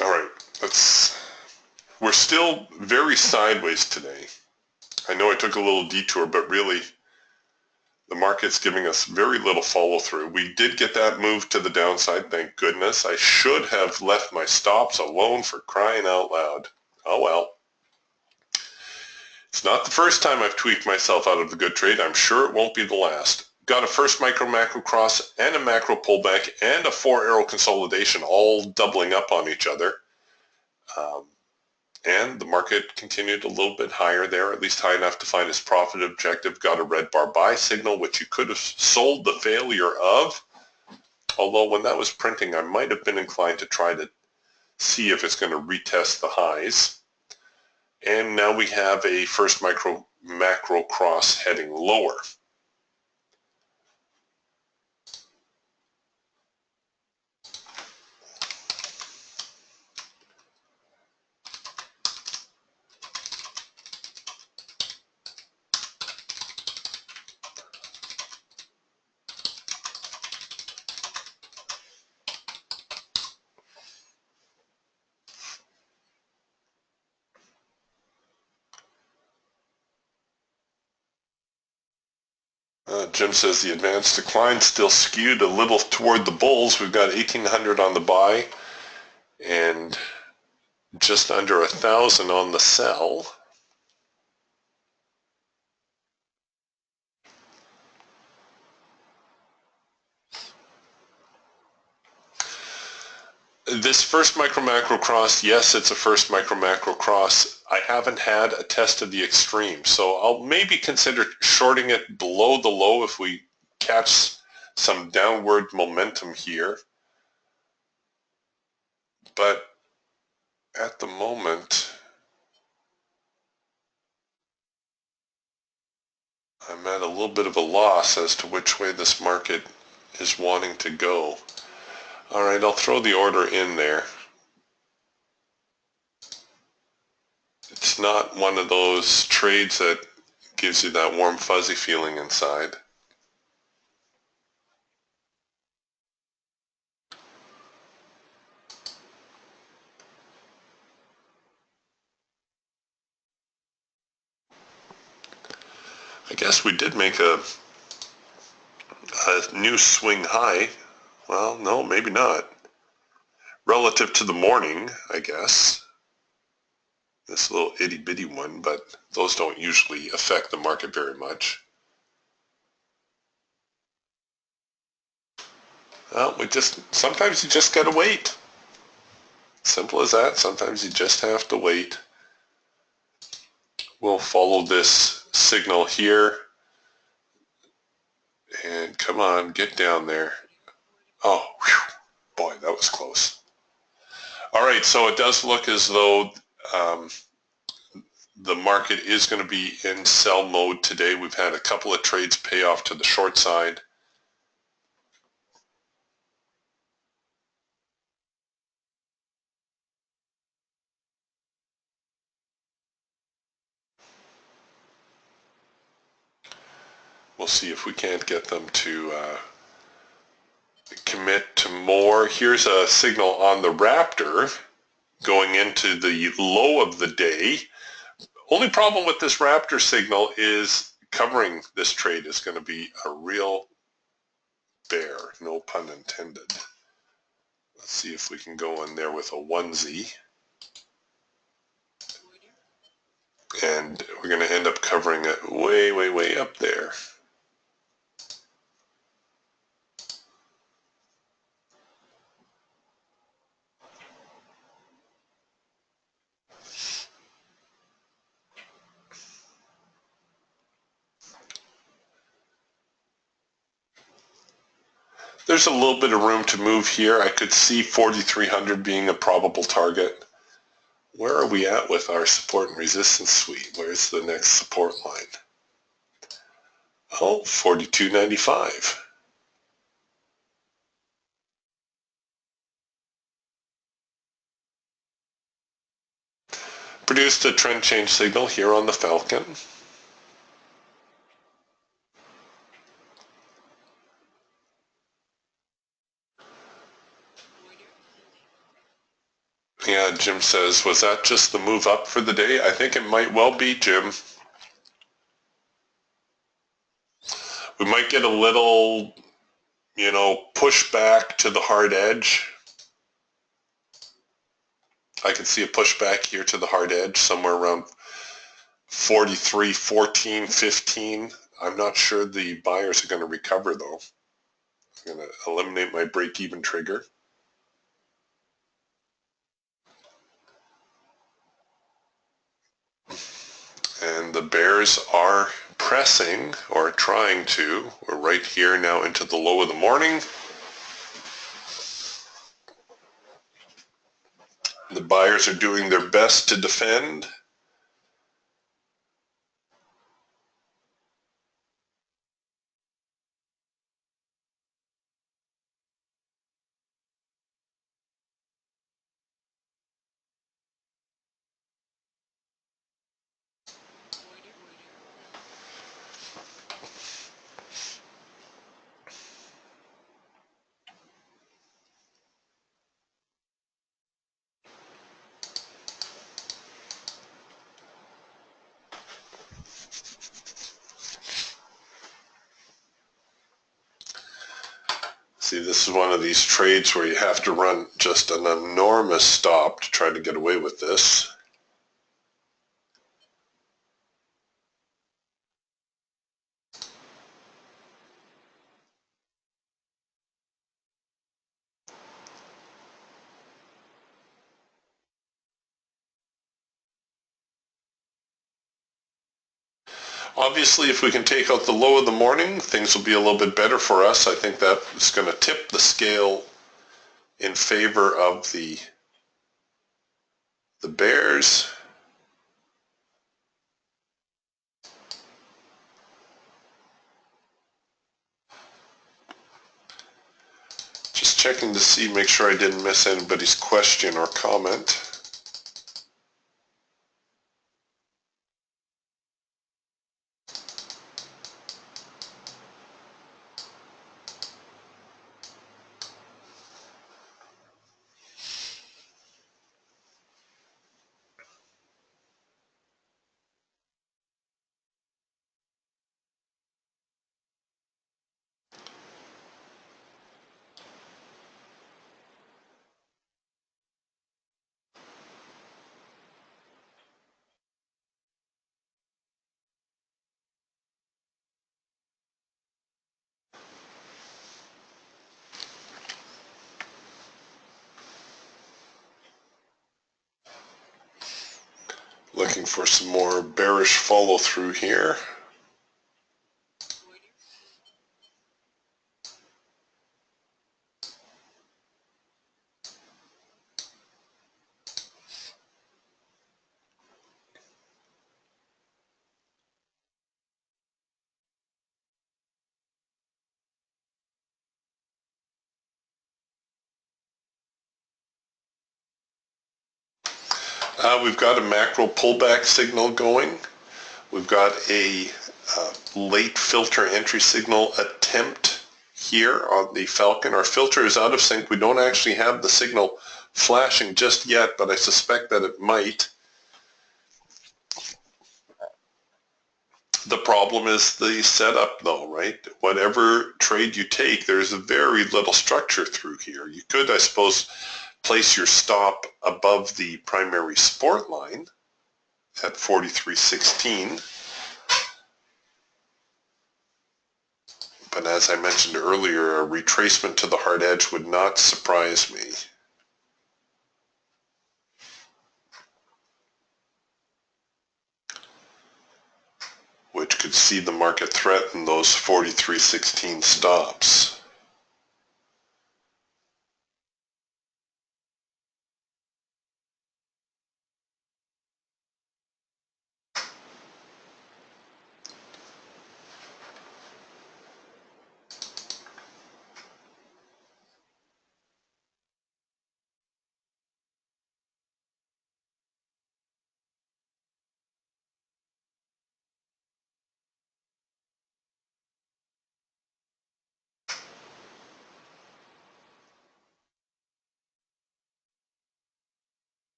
All right, we're still very sideways today. I know I took a little detour, but really the market's giving us very little follow through. We did get that move to the downside, thank goodness. I should have left my stops alone, for crying out loud. Oh well. It's not the first time I've tweaked myself out of the good trade. I'm sure it won't be the last. Got a first micro-macro cross and a macro pullback and a 4-arrow consolidation, all doubling up on each other. And the market continued a little bit higher there, at least high enough to find its profit objective. Got a red bar buy signal, which you could have sold the failure of. Although when that was printing, I might have been inclined to try to see if it's going to retest the highs. And now we have a first macro cross heading lower. Jim says the advanced decline still skewed a little toward the bulls. We've got 1,800 on the buy and just under 1,000 on the sell. This first micro-macro cross, yes, it's a first micro-macro cross. I haven't had a test of the extreme, so I'll maybe consider shorting it below the low if we catch some downward momentum here. But at the moment, I'm at a little bit of a loss as to which way this market is wanting to go. All right, I'll throw the order in there. It's not one of those trades that gives you that warm fuzzy feeling inside. I guess we did make a new swing high. Well, no, maybe not. Relative to the morning, I guess. This little itty bitty one, but those don't usually affect the market very much. Well, sometimes you just gotta wait. Simple as that. Sometimes you just have to wait. We'll follow this signal here. And come on, get down there. Oh, whew, boy, that was close. All right, so it does look as though the market is going to be in sell mode today. We've had a couple of trades pay off to the short side. We'll see if we can't get them to commit to more. Here's a signal on the Raptor going into the low of the day. Only problem with this Raptor signal is covering this trade is going to be a real bear, no pun intended. Let's see if we can go in there with a onesie. And we're going to end up covering it way, way, way up there. There's a little bit of room to move here. I could see 4,300 being a probable target. Where are we at with our support and resistance suite? Where's the next support line? Oh, 42.95. Produced a trend change signal here on the Falcon. Yeah, Jim says, was that just the move up for the day? I think it might well be, Jim. We might get a little, push back to the hard edge. I could see a pushback here to the hard edge, somewhere around 43, 14, 15. I'm not sure the buyers are going to recover, though. I'm going to eliminate my break-even trigger. And the bears are pressing, or trying to. We're right here now into the low of the morning. The buyers are doing their best to defend. See, this is one of these trades where you have to run just an enormous stop to try to get away with this. Obviously, if we can take out the low of the morning, things will be a little bit better for us. I think that is going to tip the scale in favor of the bears. Just checking to see, make sure I didn't miss anybody's question or comment. Looking for some more bearish follow through here. We've got a macro pullback signal going. We've got a late filter entry signal attempt here on the Falcon. Our filter is out of sync. We don't actually have the signal flashing just yet, but I suspect that it might. The problem is the setup though, right? Whatever trade you take, there's very little structure through here. You could, I suppose, place your stop above the primary support line at 43.16. But as I mentioned earlier, a retracement to the hard edge would not surprise me. Which could see the market threaten those 43.16 stops.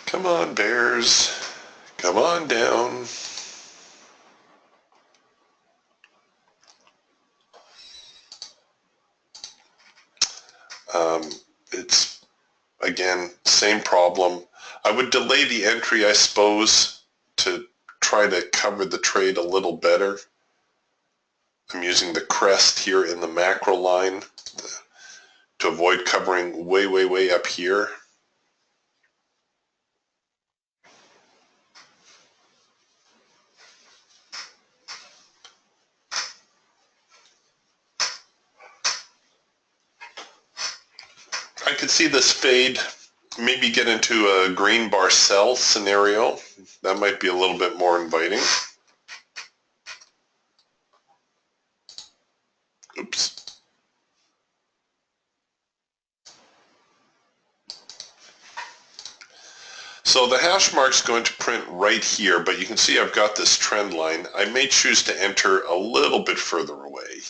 Come on, bears. Come on down. It's, again, same problem. I would delay the entry, I suppose, to try to cover the trade a little better. I'm using the crest here in the macro line to avoid covering way, way, way up here. I could see this fade, maybe get into a green bar sell scenario. That might be a little bit more inviting. Oops. So the hash mark's going to print right here, but you can see I've got this trend line. I may choose to enter a little bit further away.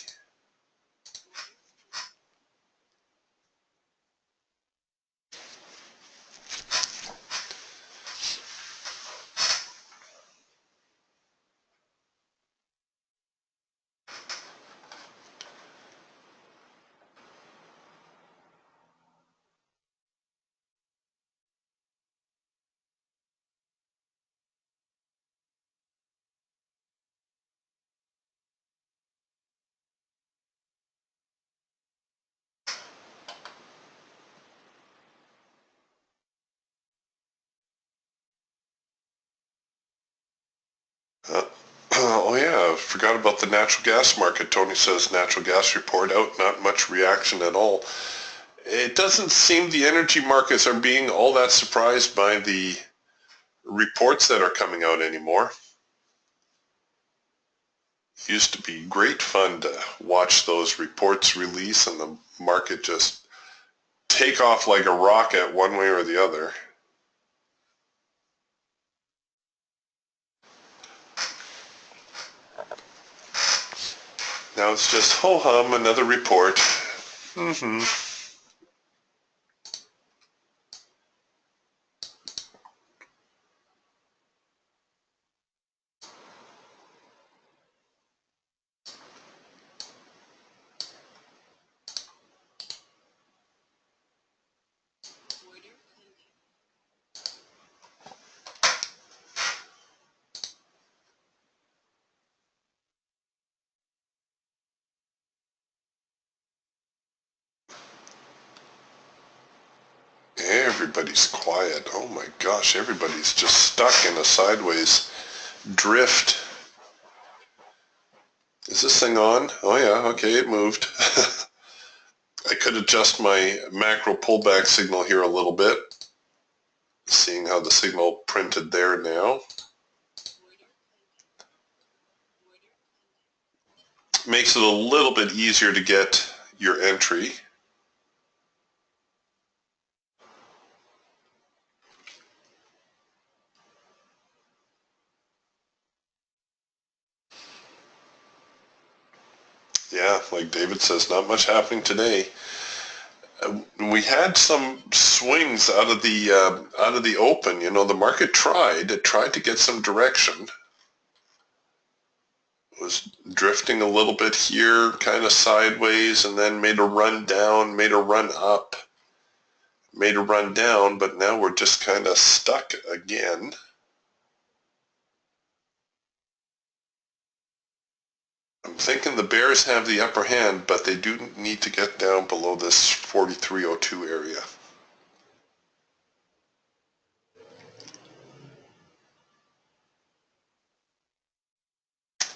Uh, oh yeah, I forgot about the natural gas market. Tony says natural gas report out, not much reaction at all. It doesn't seem the energy markets are being all that surprised by the reports that are coming out anymore. It used to be great fun to watch those reports release and the market just take off like a rocket one way or the other. Now it's just ho-hum, another report. Mm-hmm. Everybody's quiet. Oh my gosh, everybody's just stuck in a sideways drift. Is this thing on? Oh yeah, okay, it moved. I could adjust my macro pullback signal here a little bit, seeing how the signal printed there now. Makes it a little bit easier to get your entry. Yeah, like David says, not much happening today. We had some swings out of the open. You know, the market tried to get some direction. Was drifting a little bit here, kind of sideways, and then made a run down, made a run up, made a run down, but now we're just kind of stuck again. I'm thinking the bears have the upper hand, but they do need to get down below this 4302 area.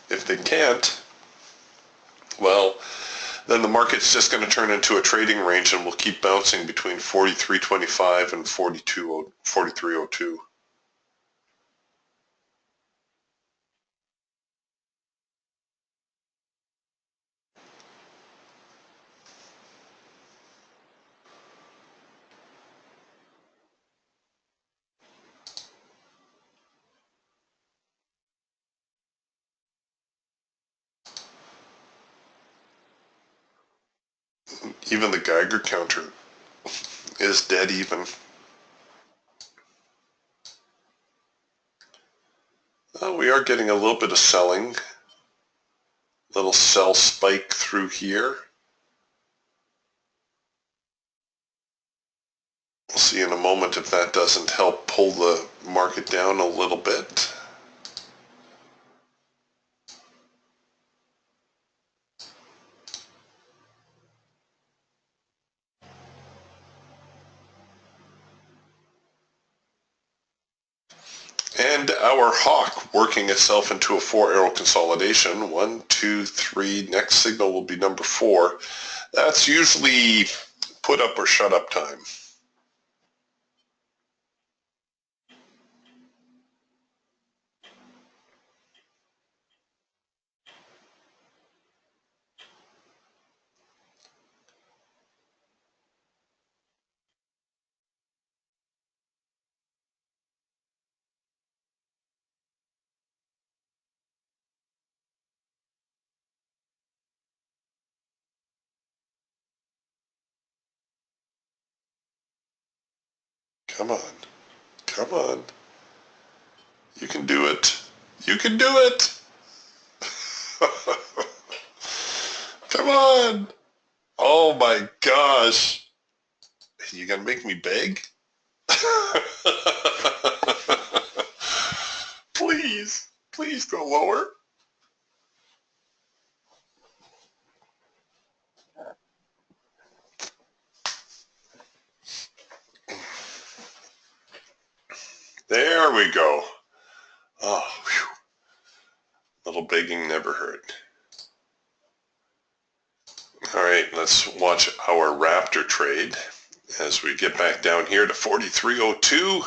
If they can't, well, then the market's just going to turn into a trading range and we'll keep bouncing between 43.25 and 43.02. Even the Geiger counter is dead even. We are getting a little bit of selling. Little sell spike through here. We'll see in a moment if that doesn't help pull the market down a little bit. And our hawk working itself into a 4-arrow consolidation. 1, 2, 3. Next signal will be number 4. That's usually put up or shut up time. Come on. Come on. You can do it. You can do it. Come on. Oh my gosh. You gonna make me beg? Please. Please go lower. There we go. Oh, whew. little begging never hurt. All right, let's watch our Raptor trade as we get back down here to 43.02.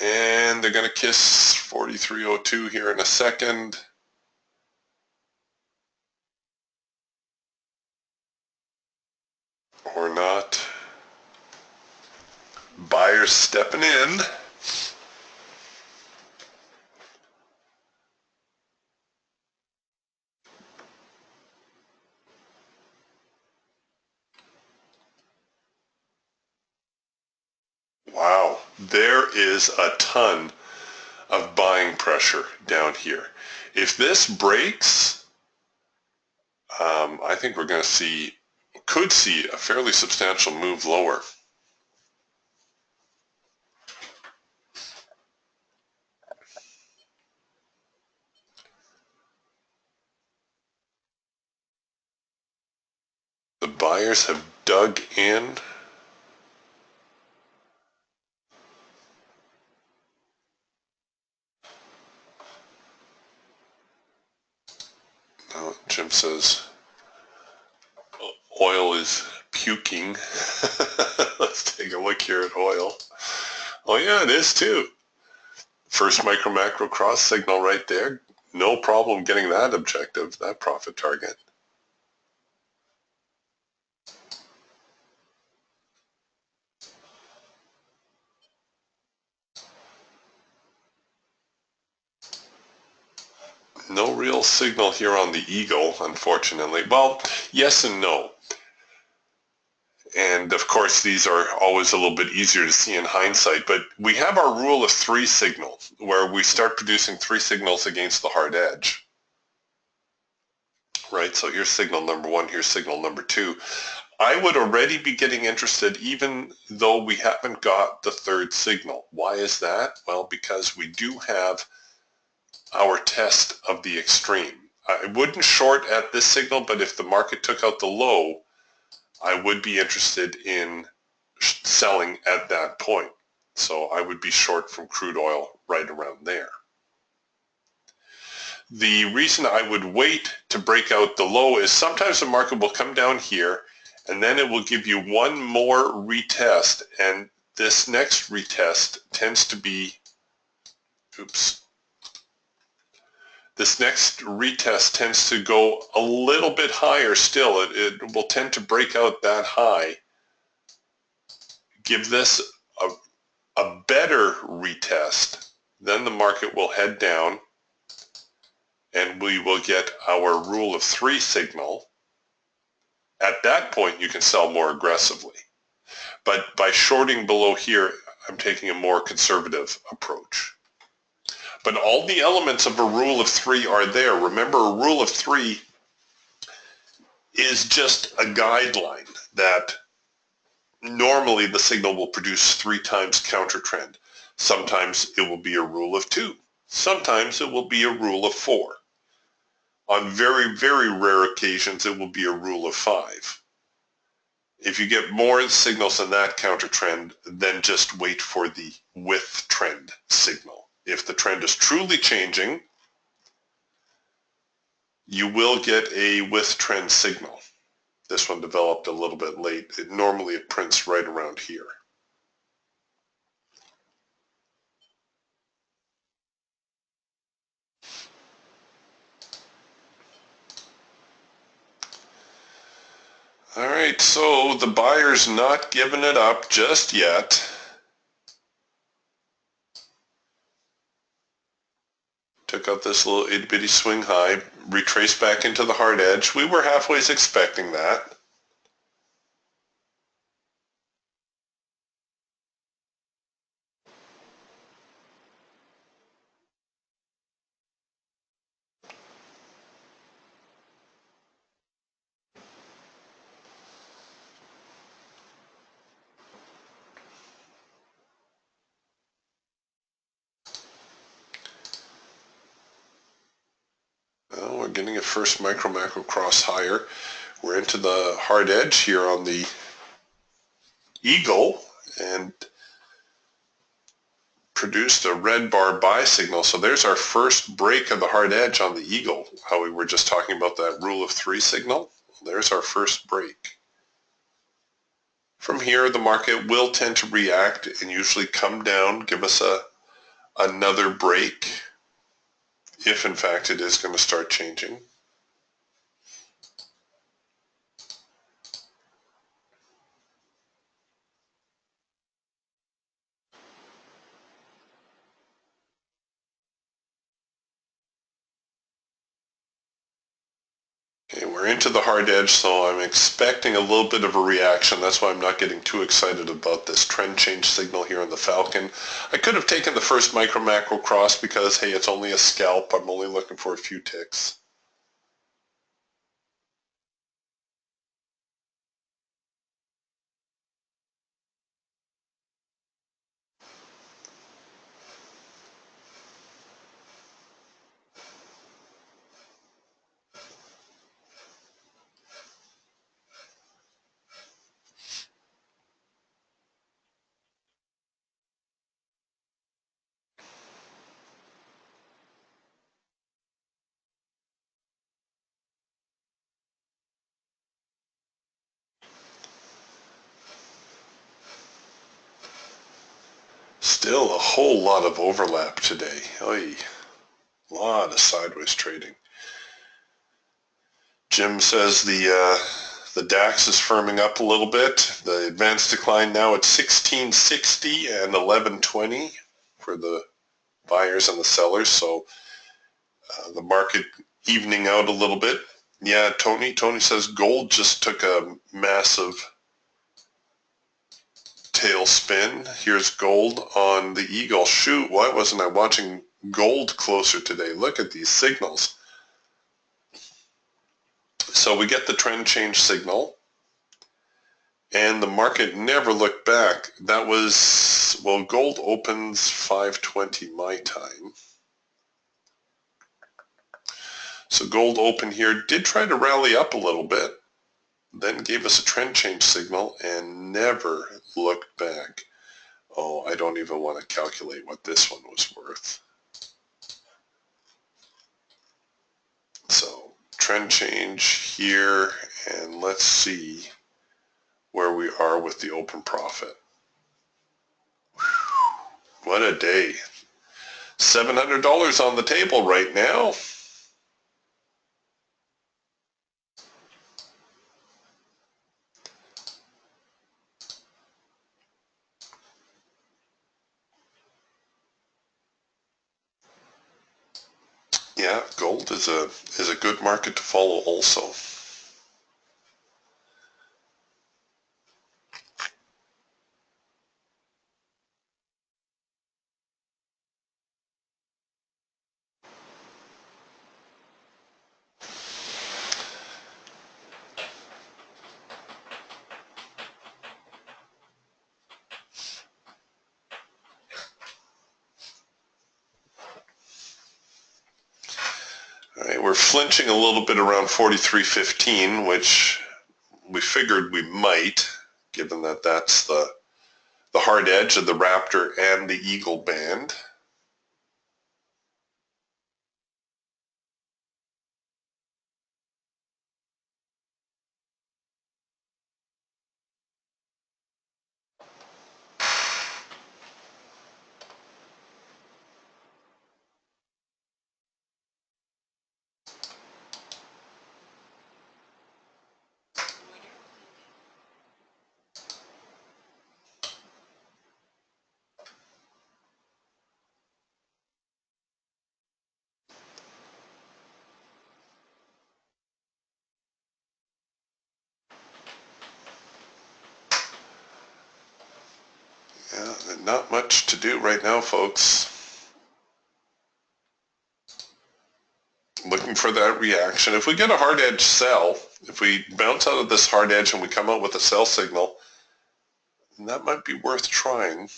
And they're going to kiss 43.02 here in a second. Or not. Buyers stepping in. Wow, there is a ton of buying pressure down here. If this breaks, I think we're going to could see a fairly substantial move lower. The buyers have dug in. Oh, Jim says oil is puking. Let's take a look here at oil. Oh yeah, it is too. First micro macro cross signal right there. No problem getting that objective, that profit target. No real signal here on the Eagle, unfortunately. Well, yes and no. And of course, these are always a little bit easier to see in hindsight, but we have our rule of three signal, where we start producing three signals against the hard edge. Right, so here's signal number one, here's signal number two. I would already be getting interested even though we haven't got the third signal. Why is that? Well, because we do have our test of the extreme. I wouldn't short at this signal, but if the market took out the low, I would be interested in selling at that point. So I would be short from crude oil right around there. The reason I would wait to break out the low is sometimes the market will come down here and then it will give you one more retest, and this next retest tends to be, this next retest tends to go a little bit higher still. It will tend to break out that high, give this a better retest, then the market will head down and we will get our rule of three signal. At that point, you can sell more aggressively. But by shorting below here, I'm taking a more conservative approach. But all the elements of a rule of three are there. Remember, a rule of three is just a guideline that normally the signal will produce 3 times counter trend. Sometimes it will be a rule of 2. Sometimes it will be a rule of 4. On very, very rare occasions, it will be a rule of 5. If you get more signals than that counter trend, then just wait for the with trend signal. If the trend is truly changing, you will get a with trend signal. This one developed a little bit late. Normally it prints right around here. All right, so the buyer's not giving it up just yet. Took out this little itty-bitty swing high, retraced back into the hard edge. We were halfway expecting that. Well, we're getting a first micro-macro cross higher. We're into the hard edge here on the Eagle, and produced a red bar buy signal. So there's our first break of the hard edge on the eagle. How we were just talking about that rule of three signal. There's our first break. From here, the market will tend to react and usually come down, give us another break, if in fact it is going to start changing. Okay, we're into the hard edge, so I'm expecting a little bit of a reaction. That's why I'm not getting too excited about this trend change signal here on the Falcon. I could have taken the first micro macro cross because, hey, it's only a scalp. I'm only looking for a few ticks. Still a whole lot of overlap today. Oy, a lot of sideways trading. Jim says the DAX is firming up a little bit. The advanced decline now at 1660 and 1120 for the buyers and the sellers. So the market evening out a little bit. Yeah, Tony says gold just took a massive tailspin. Here's gold on the eagle. Shoot, why wasn't I watching gold closer today? Look at these signals. So we get the trend change signal, and the market never looked back. That was, well, gold opens 5:20 my time. So gold open here, did try to rally up a little bit, then gave us a trend change signal and never looked back. Oh, I don't even want to calculate what this one was worth. So trend change here, and let's see where we are with the open profit. What a day. $700 on the table right now. Yeah, gold is a good market to follow also. All right, we're flinching a little bit around 43.15, which we figured we might, given that that's the hard edge of the Raptor and the Eagle band. Yeah, not much to do right now, folks. Looking for that reaction. If we get a hard edge sell, if we bounce out of this hard edge and we come out with a sell signal, that might be worth trying.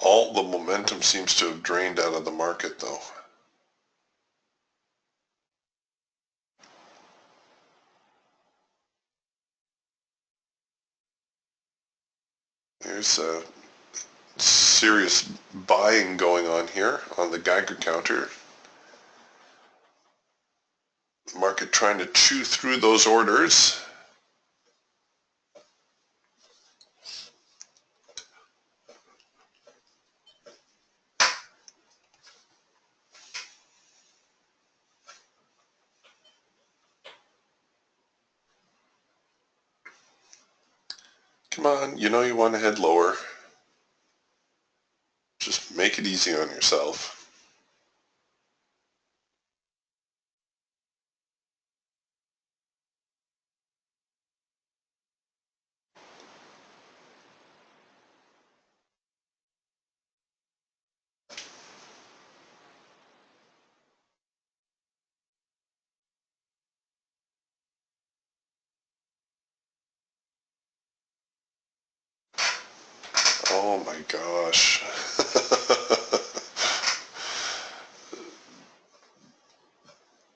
All the momentum seems to have drained out of the market, though. There's a serious buying going on here on the Geiger counter. Market trying to chew through those orders. Come on, you know you want to head lower. Just make it easy on yourself. Oh my gosh.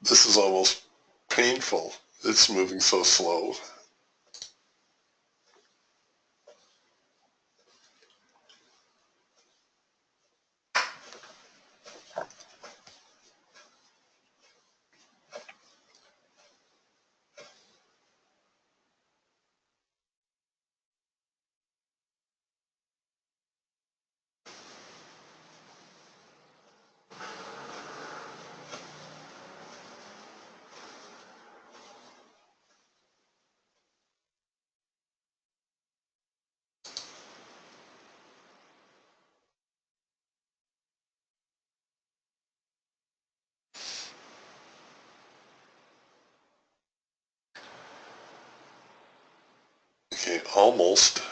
This is almost painful. It's moving so slow. Okay, almost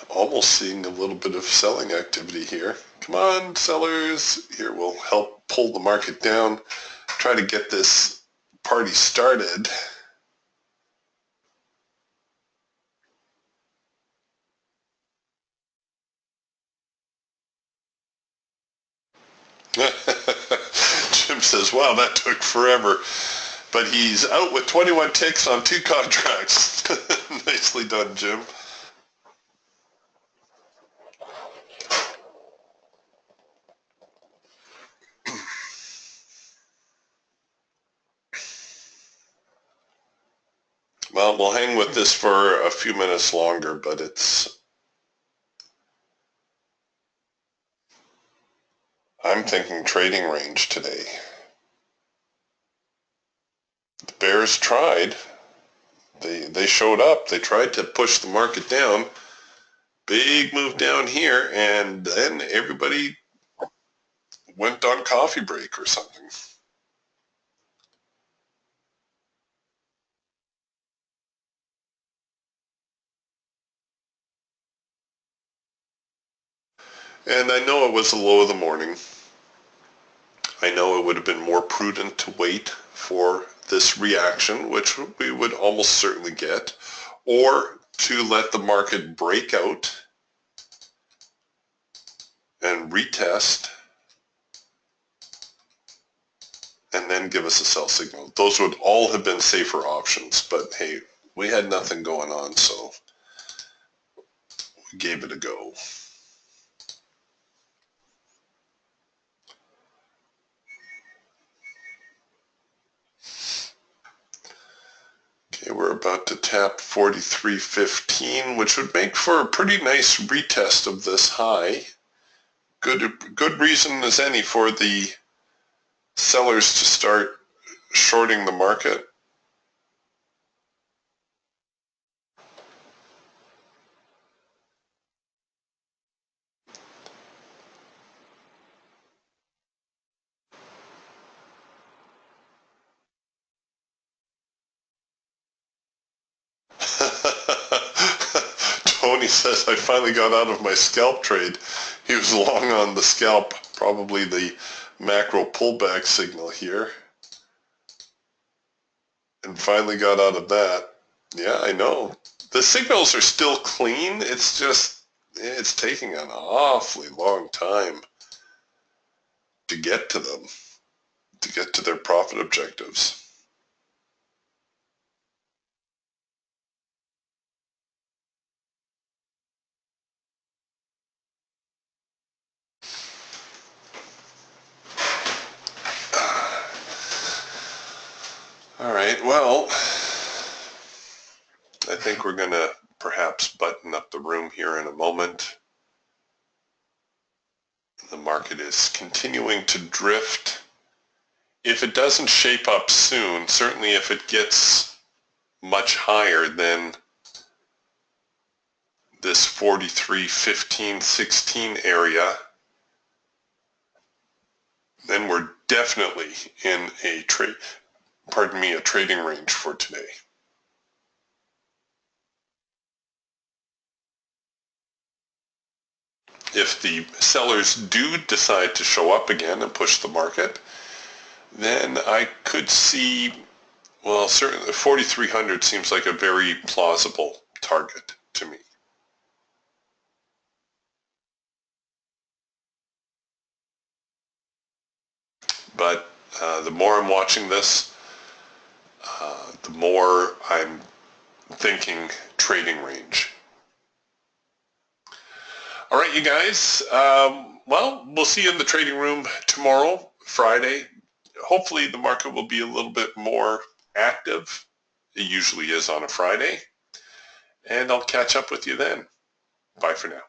seeing a little bit of selling activity here. Come on, sellers. Here will help pull the market down. Try to get this party started. Jim says, wow, that took forever. But he's out with 21 ticks on 2 contracts. Nicely done, Jim. Well, we'll hang with this for a few minutes longer, but I'm thinking trading range today. The bears tried. They showed up. They tried to push the market down. Big move down here, and then everybody went on coffee break or something. And I know it was the low of the morning. I know it would have been more prudent to wait for this reaction, which we would almost certainly get, or to let the market break out and retest and then give us a sell signal. Those would all have been safer options, but hey, we had nothing going on, so we gave it a go. Okay, we're about to tap 43.15, which would make for a pretty nice retest of this high. Good reason as any for the sellers to start shorting the market. Tony says, I finally got out of my scalp trade. He was long on the scalp, probably the macro pullback signal here, and finally got out of that. Yeah, I know. The signals are still clean. It's just, it's taking an awfully long time to get to them, to get to their profit objectives. right, well, I think we're going to perhaps button up the room here in a moment. The market is continuing to drift. If it doesn't shape up soon, certainly if it gets much higher than this 43, 15, 16 area, then we're definitely in a trading range for today. If the sellers do decide to show up again and push the market, then I could see, well, certainly 4,300 seems like a very plausible target to me. But the more I'm watching this, the more I'm thinking trading range. All right, you guys. Well, we'll see you in the trading room tomorrow, Friday. Hopefully the market will be a little bit more active. It usually is on a Friday. And I'll catch up with you then. Bye for now.